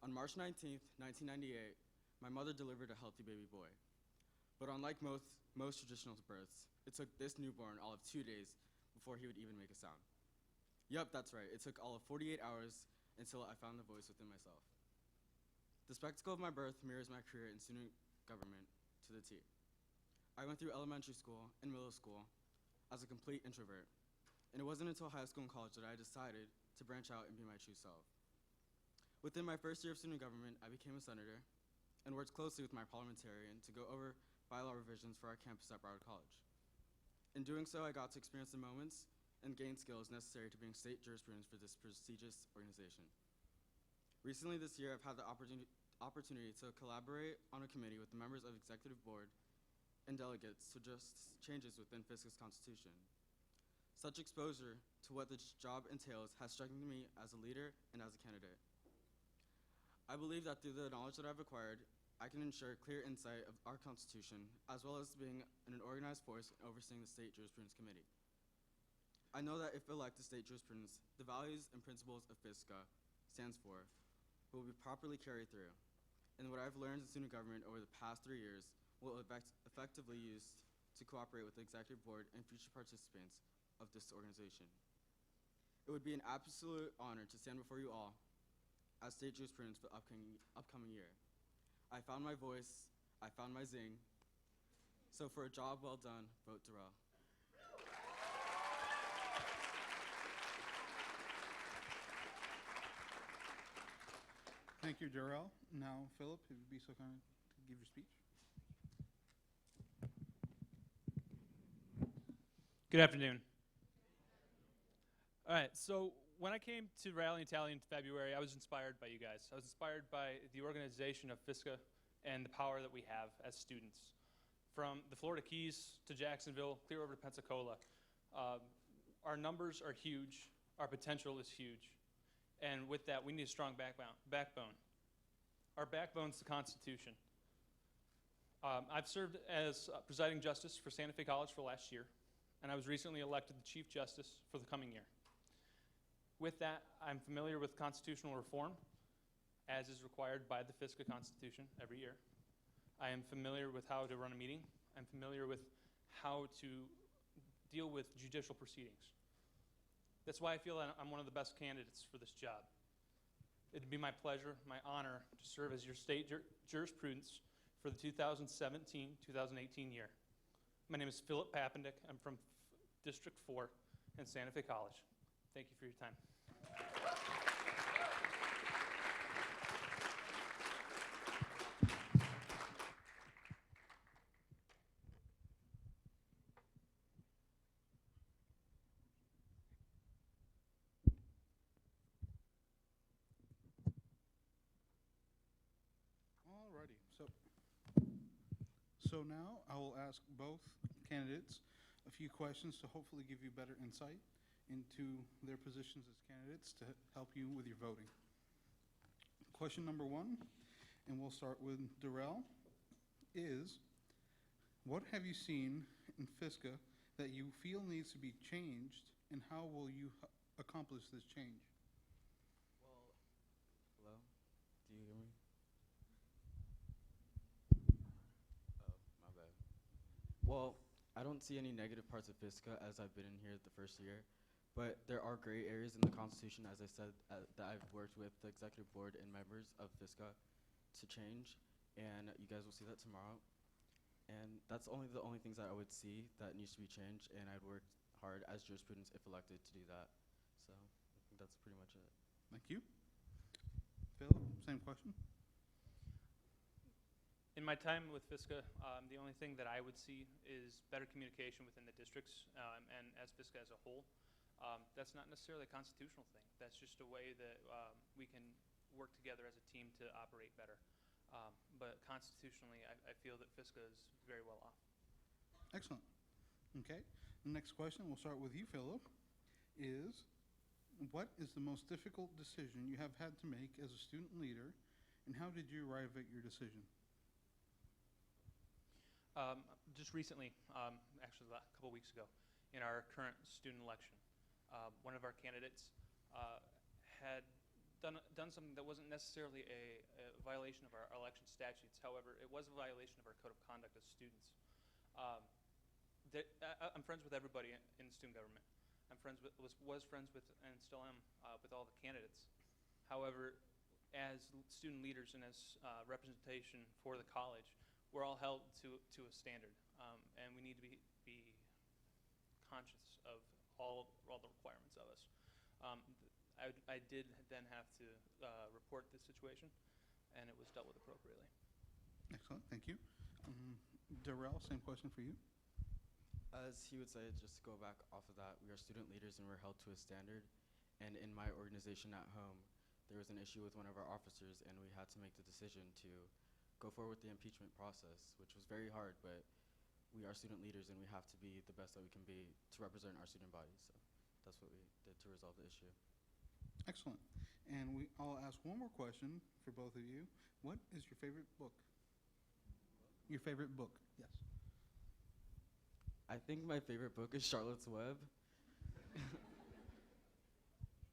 On March 19th, 1998, my mother delivered a healthy baby boy. But unlike most traditional births, it took this newborn all of 2 days before he would even make a sound. Yup, that's right. It took all of 48 hours until I found the voice within myself. The spectacle of my birth mirrors my career in student government to the T. I went through elementary school and middle school as a complete introvert, and it wasn't until high school and college that I decided to branch out and be my true self. Within my first year of student government, I became a senator and worked closely with my parliamentarian to go over bylaw revisions for our campus at Broward College. In doing so, I got to experience the moments and gain skills necessary to bring state jurisprudence for this prestigious organization. Recently this year, I've had the opportunity to collaborate on a committee with the members of Executive Board and delegates to suggest changes within FCSSGA's constitution. Such exposure to what the job entails has strengthened me as a leader and as a candidate. I believe that through the knowledge that I've acquired, I can ensure clear insight of our constitution, as well as being an organized force and overseeing the State Jurisprudence Committee. I know that if elected state jurisprudence, the values and principles of FCSSGA stands for will be properly carried through, and what I've learned in student government over the past 3 years will effectively use to cooperate with the Executive Board and future participants of this organization. It would be an absolute honor to stand before you all as state jurisprudence for the upcoming year. I found my voice, I found my zing, so for a job well done, vote Darrell. Thank you, Darrell. Now, Philip, if you'd be so kind to give your speech. Good afternoon. All right, so when I came to Rally Tally in February, I was inspired by you guys. I was inspired by the organization of FCSSGA and the power that we have as students. From the Florida Keys to Jacksonville, clear over to Pensacola, our numbers are huge, our potential is huge. And with that, we need a strong backbone. Our backbone is the Constitution. I've served as presiding justice for Santa Fe College for last year, and I was recently elected the Chief Justice for the coming year. With that, I'm familiar with constitutional reform, as is required by the FCSSGA Constitution every year. I am familiar with how to run a meeting. I'm familiar with how to deal with judicial proceedings. That's why I feel that I'm one of the best candidates for this job. It'd be my pleasure, my honor, to serve as your state jurisprudence for the 2017-2018 year. My name is Philip Pappendick. I'm from District 4 in Santa Fe College. Thank you for your time. Alrighty, so now I will ask both candidates a few questions to hopefully give you better insight into their positions as candidates to help you with your voting. Question number one, and we'll start with Darrell, is what have you seen in FCSSGA that you feel needs to be changed, and how will you accomplish this change? Well, I don't see any negative parts of FISCA as I've been in here the first year, but there are gray areas in the Constitution, as I said, that I've worked with the executive board and members of FISCA to change, and you guys will see that tomorrow. And that's the only things that I would see that needs to be changed, and I'd work hard as jurisprudence if elected to do that. So I think that's pretty much it. Thank you. Philip, same question. In my time with FISCA, the only thing that I would see is better communication within the districts and as FISCA as a whole. That's not necessarily a constitutional thing. That's just a way that we can work together as a team to operate better. But constitutionally, I feel that FISCA is very well off. Excellent. Okay. The next question, we'll start with you, Philip, is what is the most difficult decision you have had to make as a student leader, and how did you arrive at your decision? Just recently, actually a couple weeks ago, in our current student election, one of our candidates had done something that wasn't necessarily a violation of our election statutes. However, it was a violation of our code of conduct as students. I'm friends with everybody in student government. I'm was friends with, and still am, with all the candidates. However, as student leaders and as representation for the college, we're all held to a standard, and we need to be conscious of all the requirements of us. I did then have to report this situation, and it was dealt with appropriately. Excellent, thank you. Darrell, same question for you. As he would say, just to go back off of that, we are student leaders and we're held to a standard. And in my organization at home, there was an issue with one of our officers, and we had to make the decision to go forward with the impeachment process, which was very hard, but we are student leaders and we have to be the best that we can be to represent our student body. So that's what we did to resolve the issue. Excellent. And I'll ask one more question for both of you. What is your favorite book? Your favorite book, yes. I think my favorite book is Charlotte's Web.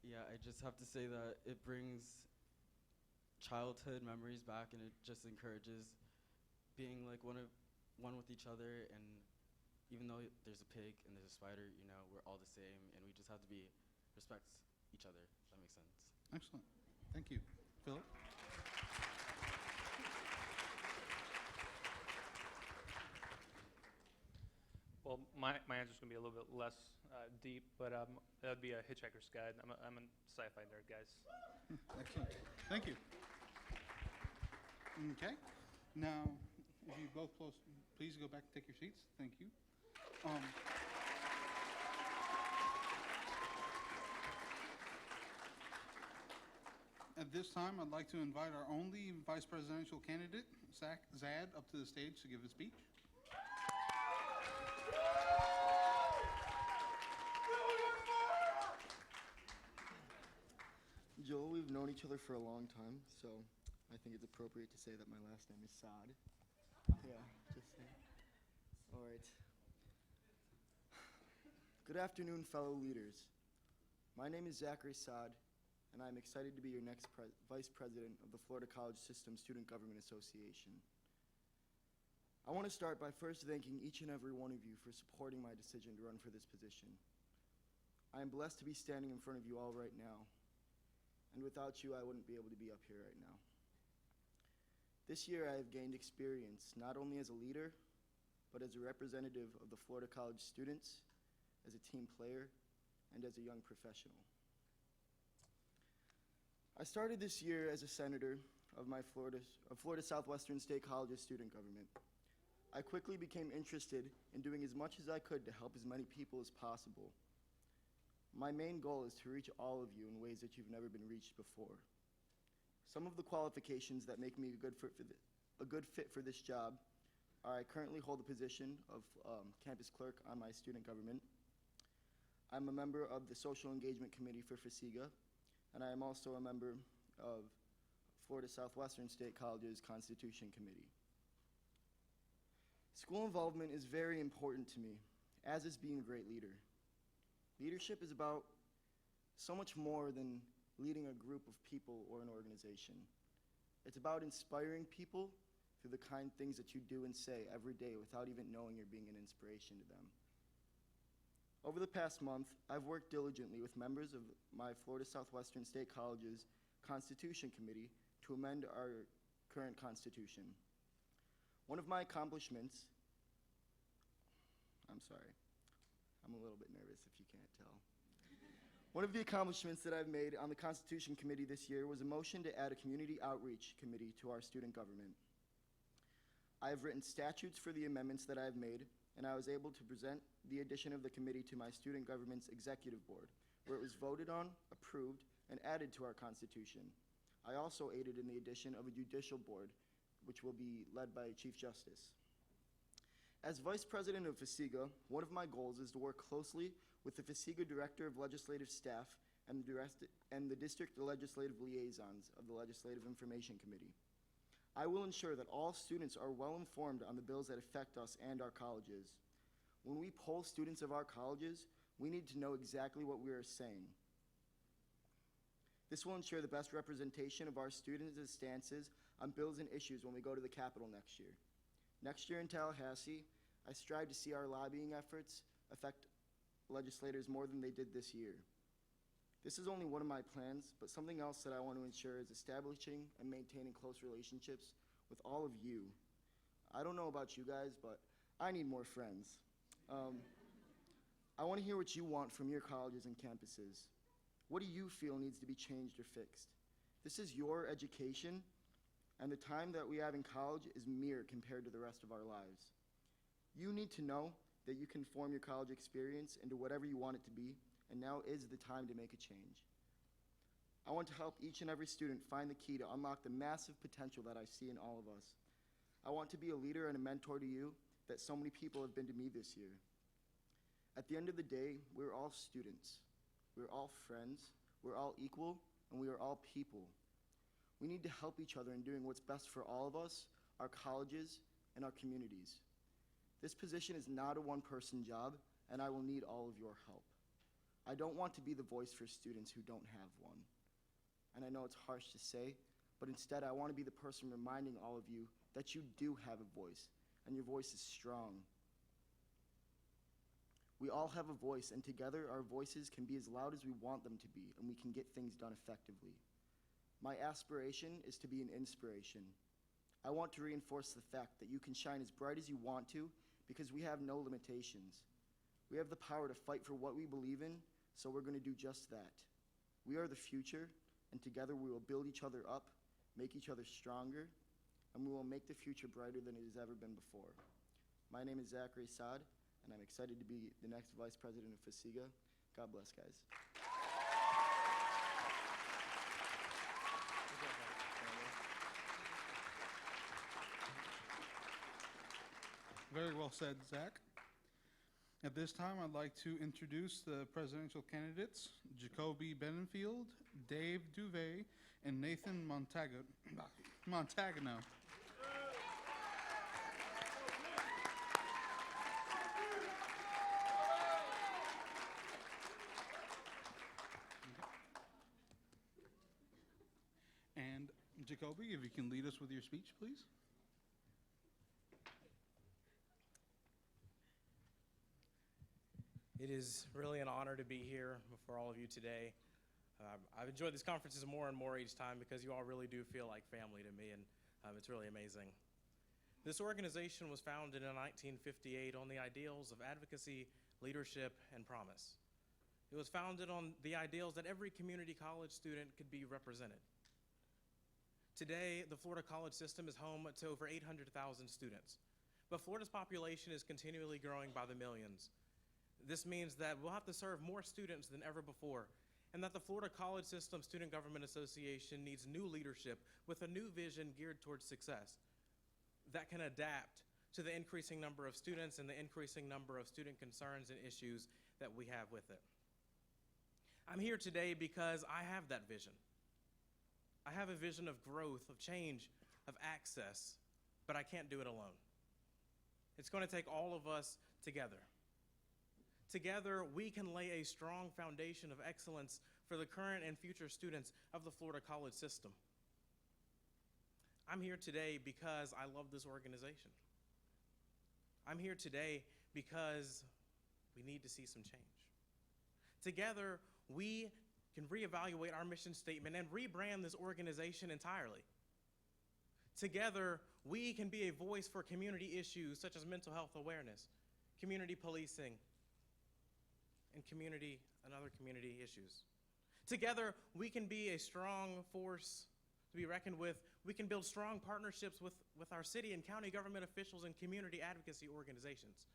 Yeah, I just have to say that it brings childhood memories back, and it just encourages being like one with each other. And even though there's a pig and there's a spider, you know, we're all the same, and we just have to respect each other, if that makes sense. Excellent. Thank you. Philip? Well, my answer is going to be a little bit less deep, but that would be a Hitchhiker's Guide. I'm a sci-fi nerd, guys. Excellent. Thank you. Okay. Now, if you both please go back and take your seats. Thank you. At this time, I'd like to invite our only vice presidential candidate, Zad, up to the stage to give his speech. Joel, we've known each other for a long time, so I think it's appropriate to say that my last name is Saad. Yeah, just saying. All right. Good afternoon, fellow leaders. My name is Zachary Saad, and I'm excited to be your next Vice President of the Florida College System Student Government Association. I want to start by first thanking each and every one of you for supporting my decision to run for this position. I am blessed to be standing in front of you all right now, and without you, I wouldn't be able to be up here right now. This year, I have gained experience not only as a leader, but as a representative of the Florida College students, as a team player, and as a young professional. I started this year as a senator of Florida Southwestern State College's student government. I quickly became interested in doing as much as I could to help as many people as possible. My main goal is to reach all of you in ways that you've never been reached before. Some of the qualifications that make me a good fit for this job are: I currently hold the position of campus clerk on my student government. I'm a member of the Social Engagement Committee for FCSSGA, and I am also a member of Florida Southwestern State College's Constitution Committee. School involvement is very important to me, as is being a great leader. Leadership is about so much more than leading a group of people or an organization. It's about inspiring people through the kind things that you do and say every day without even knowing you're being an inspiration to them. Over the past month, I've worked diligently with members of my Florida Southwestern State College's Constitution Committee to amend our current Constitution. One of my accomplishments, I'm sorry, I'm a little bit nervous if you can't tell. One of the accomplishments that I've made on the Constitution Committee this year was a motion to add a community outreach committee to our student government. I have written statutes for the amendments that I have made, and I was able to present the addition of the committee to my student government's executive board, where it was voted on, approved, and added to our Constitution. I also aided in the addition of a judicial board, which will be led by a Chief Justice. As Vice President of FCSSGA, one of my goals is to work closely with the FCSSGA Director of Legislative Staff and the District Legislative Liaisons of the Legislative Information Committee. I will ensure that all students are well informed on the bills that affect us and our colleges. When we poll students of our colleges, we need to know exactly what we are saying. This will ensure the best representation of our students' stances on bills and issues when we go to the Capitol next year. Next year in Tallahassee, I strive to see our lobbying efforts affect legislators more than they did this year. This is only one of my plans, but something else that I want to ensure is establishing and maintaining close relationships with all of you. I don't know about you guys, but I need more friends. I want to hear what you want from your colleges and campuses. What do you feel needs to be changed or fixed? This is your education, and the time that we have in college is mere compared to the rest of our lives. You need to know that you can form your college experience into whatever you want it to be, and now is the time to make a change. I want to help each and every student find the key to unlock the massive potential that I see in all of us. I want to be a leader and a mentor to you that so many people have been to me this year. At the end of the day, we're all students. We're all friends. We're all equal, and we are all people. We need to help each other in doing what's best for all of us, our colleges, and our communities. This position is not a one-person job, and I will need all of your help. I don't want to be the voice for students who don't have one. And I know it's harsh to say, but instead I want to be the person reminding all of you that you do have a voice, and your voice is strong. We all have a voice, and together our voices can be as loud as we want them to be, and we can get things done effectively. My aspiration is to be an inspiration. I want to reinforce the fact that you can shine as bright as you want to because we have no limitations. We have the power to fight for what we believe in, so we're going to do just that. We are the future, and together we will build each other up, make each other stronger, and we will make the future brighter than it has ever been before. My name is Zachary Saad, and I'm excited to be the next Vice President of FCSSGA. God bless, guys. Very well said, Zach. At this time, I'd like to introduce the presidential candidates, Jacoby Benenfield, Dave Duvet, and Nathan Montagano. And Jacoby, if you can lead us with your speech, please. It is really an honor to be here before all of you today. I've enjoyed these conferences more and more each time because you all really do feel like family to me, and it's really amazing. This organization was founded in 1958 on the ideals of advocacy, leadership, and promise. It was founded on the ideals that every community college student could be represented. Today, the Florida college system is home to over 800,000 students, but Florida's population is continually growing by the millions. This means that we'll have to serve more students than ever before, and that the Florida College System Student Government Association needs new leadership with a new vision geared towards success that can adapt to the increasing number of students and the increasing number of student concerns and issues that we have with it. I'm here today because I have that vision. I have a vision of growth, of change, of access, but I can't do it alone. It's going to take all of us together. Together, we can lay a strong foundation of excellence for the current and future students of the Florida college system. I'm here today because I love this organization. I'm here today because we need to see some change. Together, we can reevaluate our mission statement and rebrand this organization entirely. Together, we can be a voice for community issues such as mental health awareness, community policing, and other community issues. Together, we can be a strong force to be reckoned with. We can build strong partnerships with our city and county government officials and community advocacy organizations.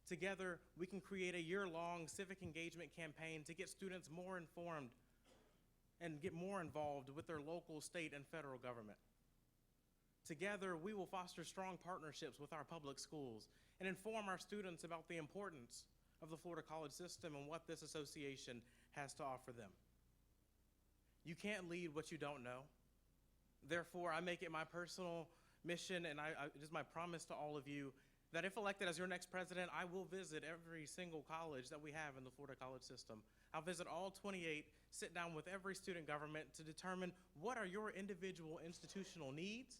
Together, we can create a year-long civic engagement campaign to get students more informed and get more involved with their local, state, and federal government. Together, we will foster strong partnerships with our public schools and inform our students about the importance of the Florida college system and what this association has to offer them. You can't lead what you don't know. Therefore, I make it my personal mission, and it is my promise to all of you that if elected as your next president, I will visit every single college that we have in the Florida college system. I'll visit all 28, sit down with every student government to determine what are your individual institutional needs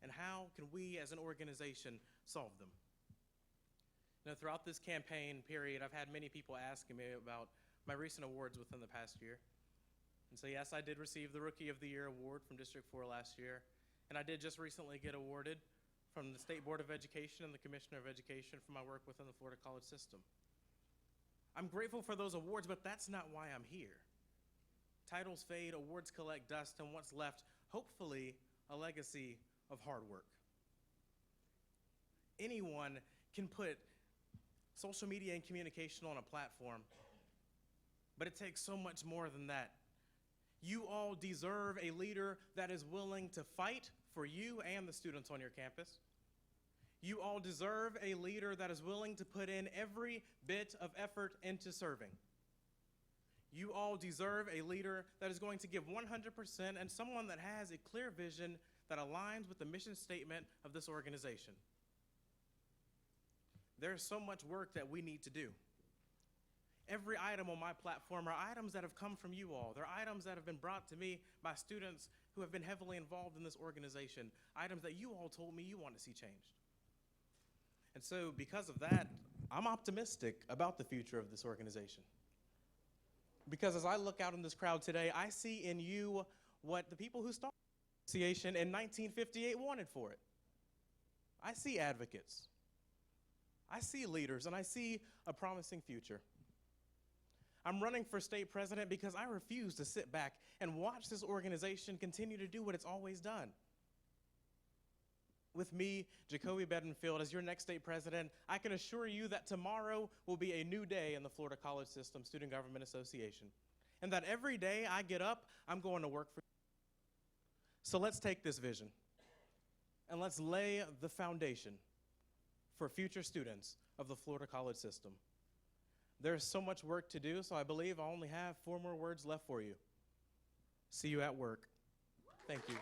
and how can we as an organization solve them. Now, throughout this campaign period, I've had many people asking me about my recent awards within the past year. And so yes, I did receive the Rookie of the Year award from District 4 last year, and I did just recently get awarded from the State Board of Education and the Commissioner of Education for my work within the Florida college system. I'm grateful for those awards, but that's not why I'm here. Titles fade, awards collect dust, and what's left, hopefully, a legacy of hard work. Anyone can put social media and communication on a platform, but it takes so much more than that. You all deserve a leader that is willing to fight for you and the students on your campus. You all deserve a leader that is willing to put in every bit of effort into serving. You all deserve a leader that is going to give 100% and someone that has a clear vision that aligns with the mission statement of this organization. There's so much work that we need to do. Every item on my platform are items that have come from you all. They're items that have been brought to me by students who have been heavily involved in this organization, items that you all told me you want to see changed. And so because of that, I'm optimistic about the future of this organization. Because as I look out in this crowd today, I see in you what the people who started the association in 1958 wanted for it. I see advocates. I see leaders, and I see a promising future. I'm running for state president because I refuse to sit back and watch this organization continue to do what it's always done. With me, Jacoby Bedingfield, as your next state president, I can assure you that tomorrow will be a new day in the Florida College System Student Government Association, and that every day I get up, I'm going to work for you. So let's take this vision, and let's lay the foundation for future students of the Florida College System. There's so much work to do, so I believe I only have 4 more words left for you. See you at work. Thank you.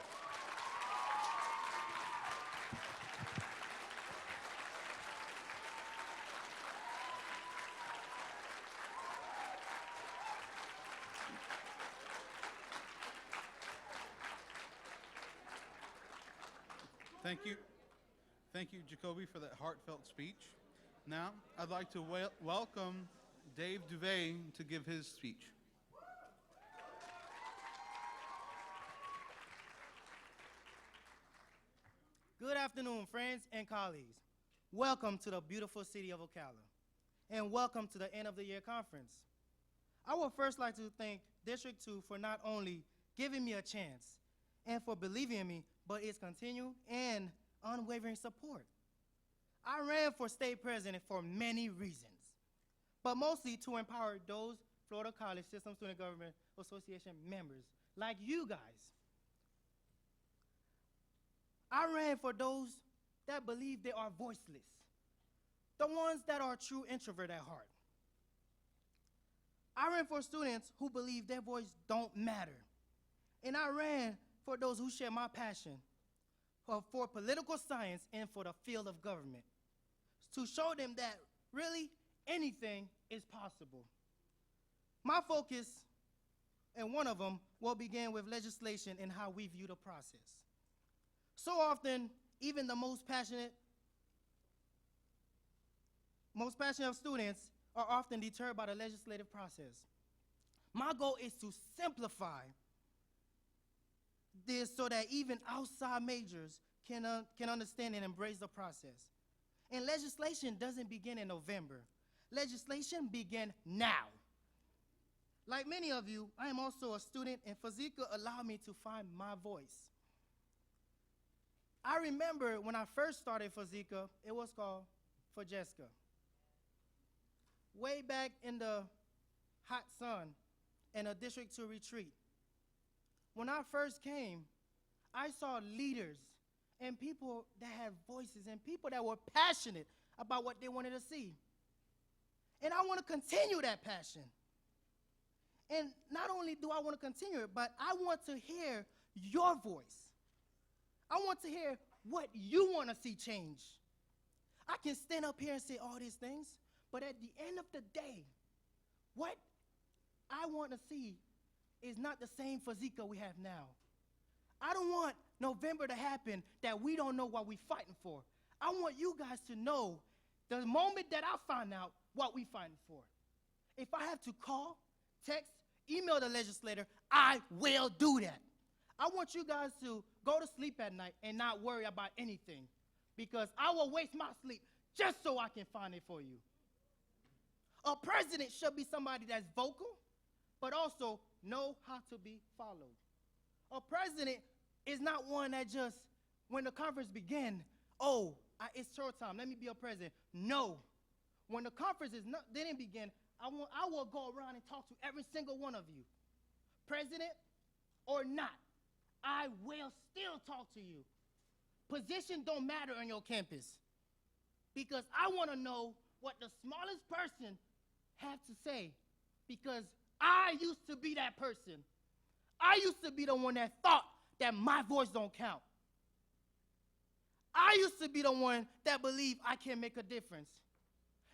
Thank you, Jacoby, for that heartfelt speech. Now, I'd like to welcome Dave Duvay to give his speech. Good afternoon, friends and colleagues. Welcome to the beautiful city of Ocala, and welcome to the end of the year conference. I would first like to thank District 2 for not only giving me a chance and for believing in me, but its continued and unwavering support. I ran for state president for many reasons, but mostly to empower those Florida College System Student Government Association members like you guys. I ran for those that believe they are voiceless, the ones that are true introvert at heart. I ran for students who believe their voice don't matter, and I ran for those who share my passion for political science and for the field of government, to show them that really anything is possible. My focus, and one of them, will begin with legislation and how we view the process. So often, even the most passionate of students are often deterred by the legislative process. My goal is to simplify this so that even outside majors can understand and embrace the process. And legislation doesn't begin in November. Legislation begins now. Like many of you, I am also a student, and FCSSGA allowed me to find my voice. I remember when I first started FCSSGA, it was called FCSSGA. Way back in the hot sun in a District 2 retreat. When I first came, I saw leaders and people that had voices and people that were passionate about what they wanted to see. And I want to continue that passion. And not only do I want to continue it, but I want to hear your voice. I want to hear what you want to see change. I can stand up here and say all these things, but at the end of the day, what I want to see is not the same FCSSGA we have now. I don't want November to happen that we don't know what we're fighting for. I want you guys to know the moment that I find out what we're fighting for. If I have to call, text, email the legislator, I will do that. I want you guys to go to sleep at night and not worry about anything, because I will waste my sleep just so I can find it for you. A president should be somebody that's vocal, but also know how to be followed. A president is not one that just, when the conference begins, it's short time, let me be a president. No. When the conference didn't begin, I will go around and talk to every single one of you. President or not, I will still talk to you. Position don't matter on your campus, because I want to know what the smallest person have to say, because I used to be that person. I used to be the one that thought that my voice don't count. I used to be the one that believed I can make a difference.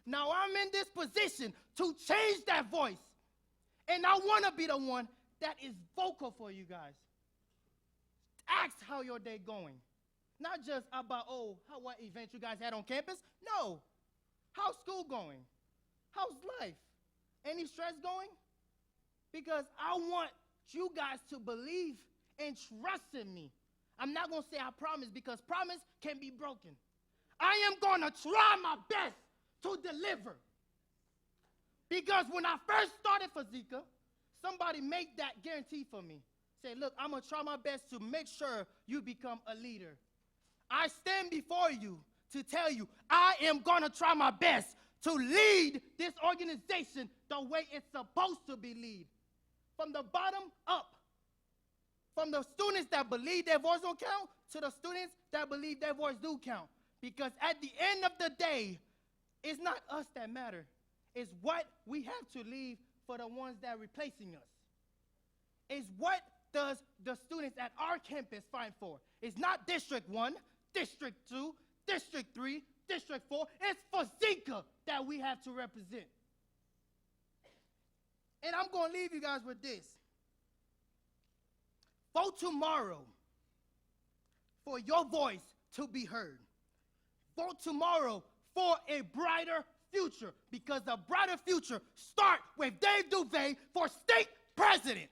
Now I'm in this position to change that voice, and I want to be the one that is vocal for you guys. Ask how your day going. Not just about, what events you guys had on campus. No. How's school going? How's life? Any stress going? Because I want you guys to believe and trust in me. I'm not going to say I promise, because promise can be broken. I am going to try my best to deliver. Because when I first started FCSSGA, somebody made that guarantee for me. Say, look, I'm going to try my best to make sure you become a leader. I stand before you to tell you I am going to try my best to lead this organization the way it's supposed to be led. From the bottom up. From the students that believe their voice don't count to the students that believe their voice do count. Because at the end of the day, it's not us that matter. It's what we have to leave for the ones that are replacing us. It's what does the students at our campus fight for. It's not District 1, District 2, District 3, District 4. It's FCSSGA that we have to represent. And I'm going to leave you guys with this. Vote tomorrow for your voice to be heard. Vote tomorrow for a brighter future, because the brighter future starts with Dave Duvay for state president.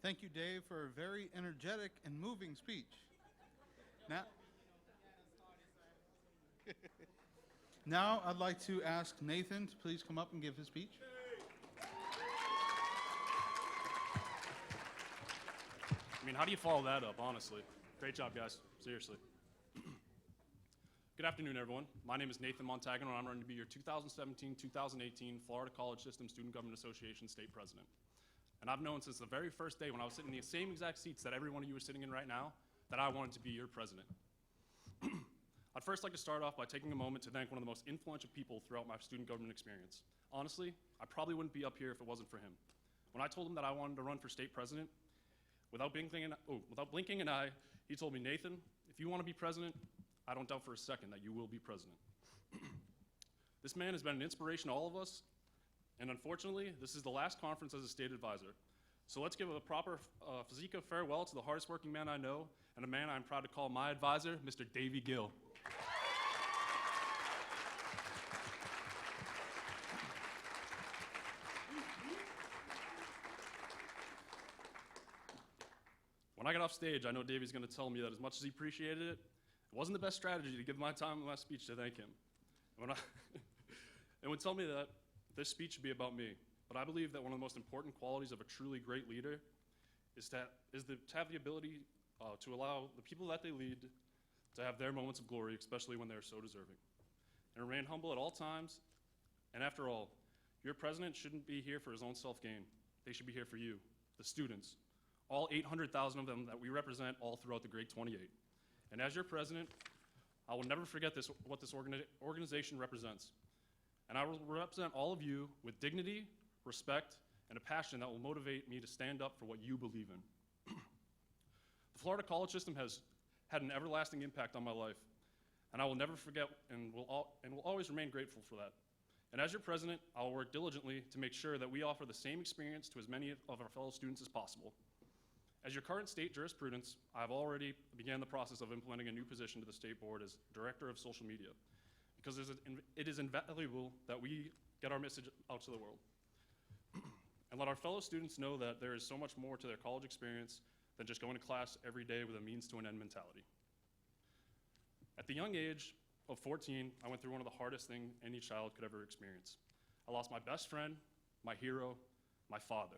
Thank you, Dave, for a very energetic and moving speech. Now I'd like to ask Nathan to please come up and give his speech. I mean, how do you follow that up, honestly? Great job, guys. Seriously. Good afternoon, everyone. My name is Nathan Montagan, and I'm running to be your 2017-2018 Florida College System Student Government Association State President. And I've known since the very first day when I was sitting in the same exact seats that every one of you are sitting in right now that I wanted to be your president. I'd first like to start off by taking a moment to thank one of the most influential people throughout my student government experience. Honestly, I probably wouldn't be up here if it wasn't for him. When I told him that I wanted to run for state president, Without blinking an eye, he told me, Nathan, if you want to be president, I don't doubt for a second that you will be president. This man has been an inspiration to all of us, and unfortunately, this is the last conference as a state advisor. So let's give a proper physique farewell to the hardest working man I know, and a man I'm proud to call my advisor, Mr. Davey Gill. When I get off stage, I know Davey's going to tell me that as much as he appreciated it, it wasn't the best strategy to give my time in my speech to thank him. And would tell me that this speech should be about me. But I believe that one of the most important qualities of a truly great leader is to have the ability to allow the people that they lead to have their moments of glory, especially when they're so deserving. And remain humble at all times. And after all, your president shouldn't be here for his own self-gain. They should be here for you, the students, all 800,000 of them that we represent all throughout the Great 28. And as your president, I will never forget what this organization represents. And I will represent all of you with dignity, respect, and a passion that will motivate me to stand up for what you believe in. The Florida college system has had an everlasting impact on my life, and I will never forget and will always remain grateful for that. And as your president, I will work diligently to make sure that we offer the same experience to as many of our fellow students as possible. As your current state jurisprudence, I've already began the process of implementing a new position to the state board as Director of Social Media, because it is invaluable that we get our message out to the world. And let our fellow students know that there is so much more to their college experience than just going to class every day with a means to an end mentality. At the young age of 14, I went through one of the hardest things any child could ever experience. I lost my best friend, my hero, my father.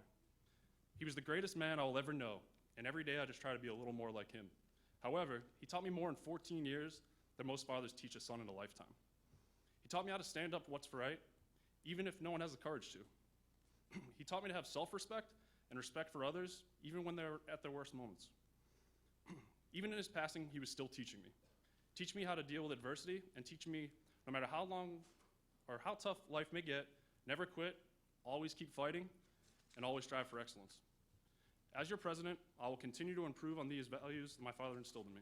He was the greatest man I will ever know, and every day I just try to be a little more like him. However, he taught me more in 14 years than most fathers teach a son in a lifetime. He taught me how to stand up for what's right, even if no one has the courage to. He taught me to have self-respect and respect for others, even when they're at their worst moments. Even in his passing, he was still teaching me. Teach me how to deal with adversity, and teach me, no matter how long or how tough life may get, never quit, always keep fighting, and always strive for excellence. As your president, I will continue to improve on these values that my father instilled in me.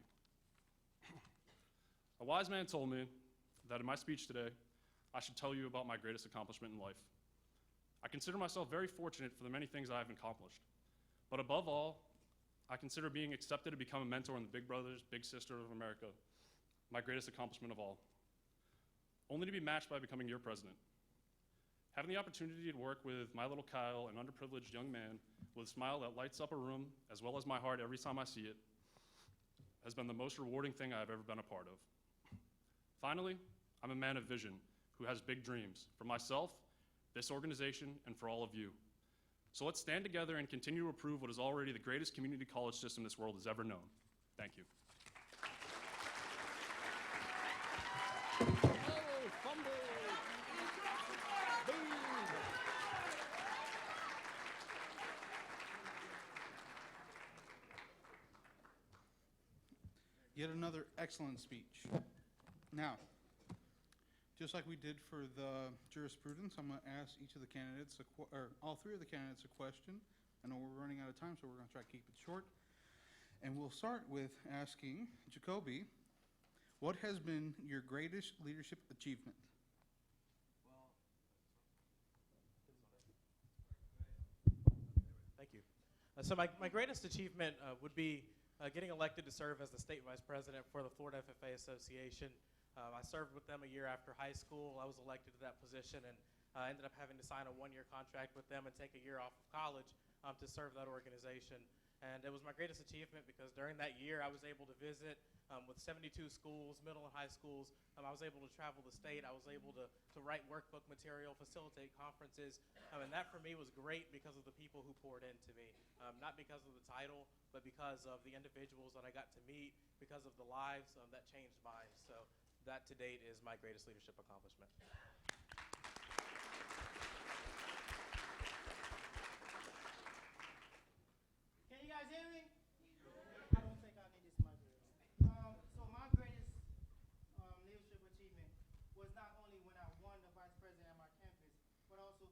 A wise man told me that in my speech today, I should tell you about my greatest accomplishment in life. I consider myself very fortunate for the many things I have accomplished. But above all, I consider being accepted to become a mentor in the Big Brothers, Big Sister of America my greatest accomplishment of all. Only to be matched by becoming your president. Having the opportunity to work with my little Kyle, an underprivileged young man with a smile that lights up a room as well as my heart every time I see it, has been the most rewarding thing I've ever been a part of. Finally, I'm a man of vision who has big dreams for myself, this organization, and for all of you. So let's stand together and continue to improve what is already the greatest community college system this world has ever known. Thank you. Yet another excellent speech. Now, just like we did for the jurisprudence, I'm going to ask each of the candidates, or all three of the candidates, a question. I know we're running out of time, so we're going to try to keep it short. And we'll start with asking Jacoby, what has been your greatest leadership achievement? Thank you. So my greatest achievement would be getting elected to serve as the state vice president for the Florida FFA Association. I served with them a year after high school. I was elected to that position, and I ended up having to sign a one-year contract with them and take a year off of college to serve that organization. And it was my greatest achievement because during that year I was able to visit with 72 schools, middle and high schools. I was able to travel the state. I was able to write workbook material, facilitate conferences. And that for me was great because of the people who poured into me. Not because of the title, but because of the individuals that I got to meet, because of the lives that changed mine. So that to date is my greatest leadership accomplishment. Can you guys hear me? I don't think I need this microphone. So my greatest leadership achievement was not only when I won the vice president at my campus, but also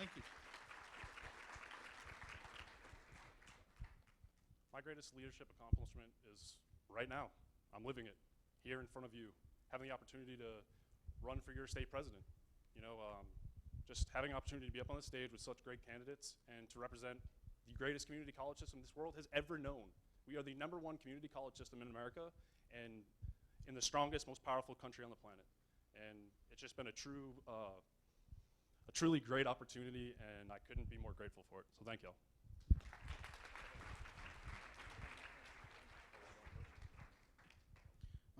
Thank you. My greatest leadership accomplishment is right now. I'm living it here in front of you, having the opportunity to run for your state president. Just having an opportunity to be up on the stage with such great candidates and to represent the greatest community college system this world has ever known. We are the #1 community college system in America and in the strongest, most powerful country on the planet. And it's just been a truly great opportunity, and I couldn't be more grateful for it. So thank y'all.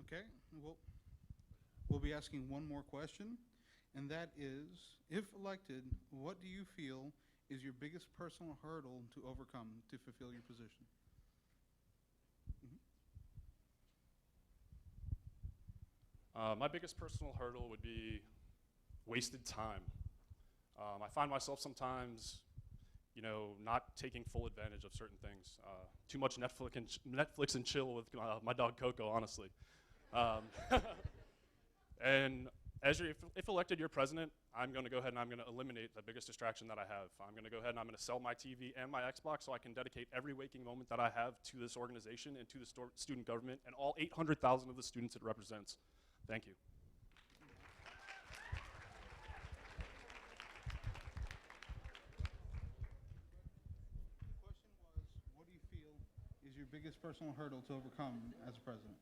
Okay, we'll be asking one more question, and that is, if elected, what do you feel is your biggest personal hurdle to overcome to fulfill your position? My biggest personal hurdle would be wasted time. I find myself sometimes, not taking full advantage of certain things. Too much Netflix and chill with my dog Coco, honestly. And if elected your president, I'm going to go ahead and I'm going to eliminate the biggest distraction that I have. I'm going to go ahead and I'm going to sell my TV and my Xbox so I can dedicate every waking moment that I have to this organization and to the student government and all 800,000 of the students it represents. Thank you. The question was, what do you feel is your biggest personal hurdle to overcome as president?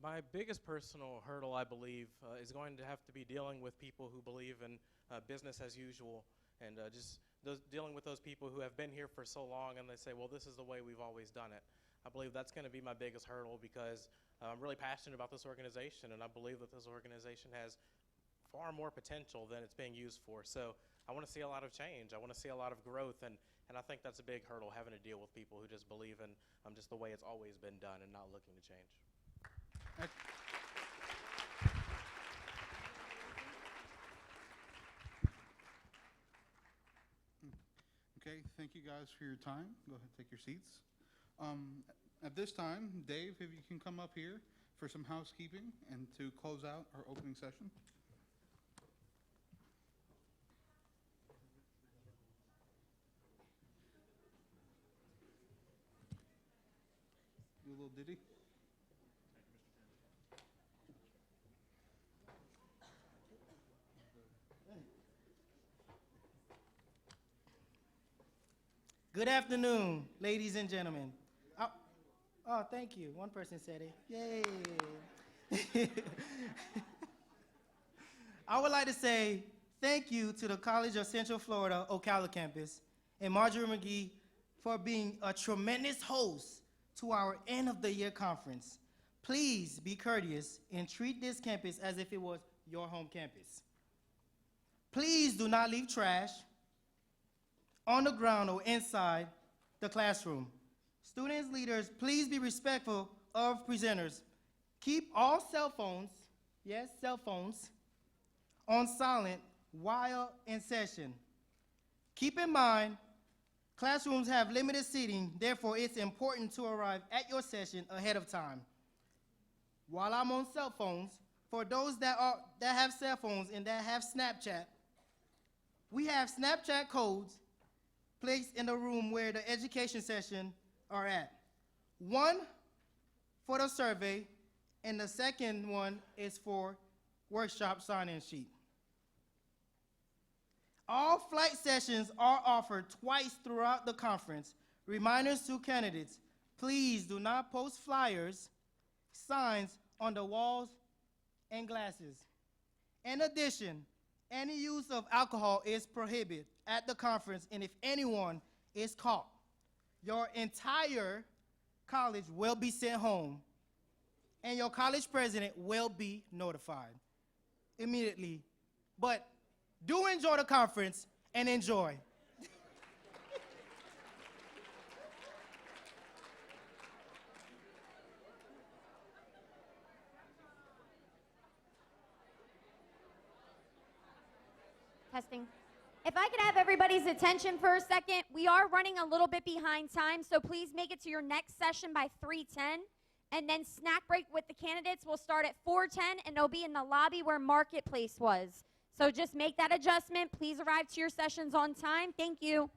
My biggest personal hurdle, I believe, is going to have to be dealing with people who believe in business as usual, and dealing with those people who have been here for so long and they say, well, this is the way we've always done it. I believe that's going to be my biggest hurdle because I'm really passionate about this organization, and I believe that this organization has far more potential than it's being used for. So I want to see a lot of change. I want to see a lot of growth, and I think that's a big hurdle, having to deal with people who just believe in just the way it's always been done and not looking to change. Okay, thank you guys for your time. Go ahead and take your seats. At this time, Dave, if you can come up here for some housekeeping and to close out our opening session. Do a little ditty. Good afternoon, ladies and gentlemen. Oh, thank you. One person said it. Yay. I would like to say thank you to the College of Central Florida Ocala campus and Marjorie McGee for being a tremendous host to our end of the year conference. Please be courteous and treat this campus as if it was your home campus. Please do not leave trash on the ground or inside the classroom. Students, leaders, please be respectful of presenters. Keep all cell phones, yes, cell phones, on silent while in session. Keep in mind, classrooms have limited seating, therefore it's important to arrive at your session ahead of time. While I'm on cell phones, for those that have cell phones and that have Snapchat, we have Snapchat codes placed in the room where the education session are at. One for the survey, and the second one is for workshop sign-in sheet. All flight sessions are offered twice throughout the conference. Reminders to candidates, please do not post flyers, signs on the walls and glasses. In addition, any use of alcohol is prohibited at the conference, and if anyone is caught, your entire college will be sent home, and your college president will be notified immediately. But do enjoy the conference and enjoy. Testing. If I could have everybody's attention for a second, we are running a little bit behind time, so please make it to your next session by 3:10. And then snack break with the candidates will start at 4:10, and they'll be in the lobby where Marketplace was. So just make that adjustment. Please arrive to your sessions on time. Thank you.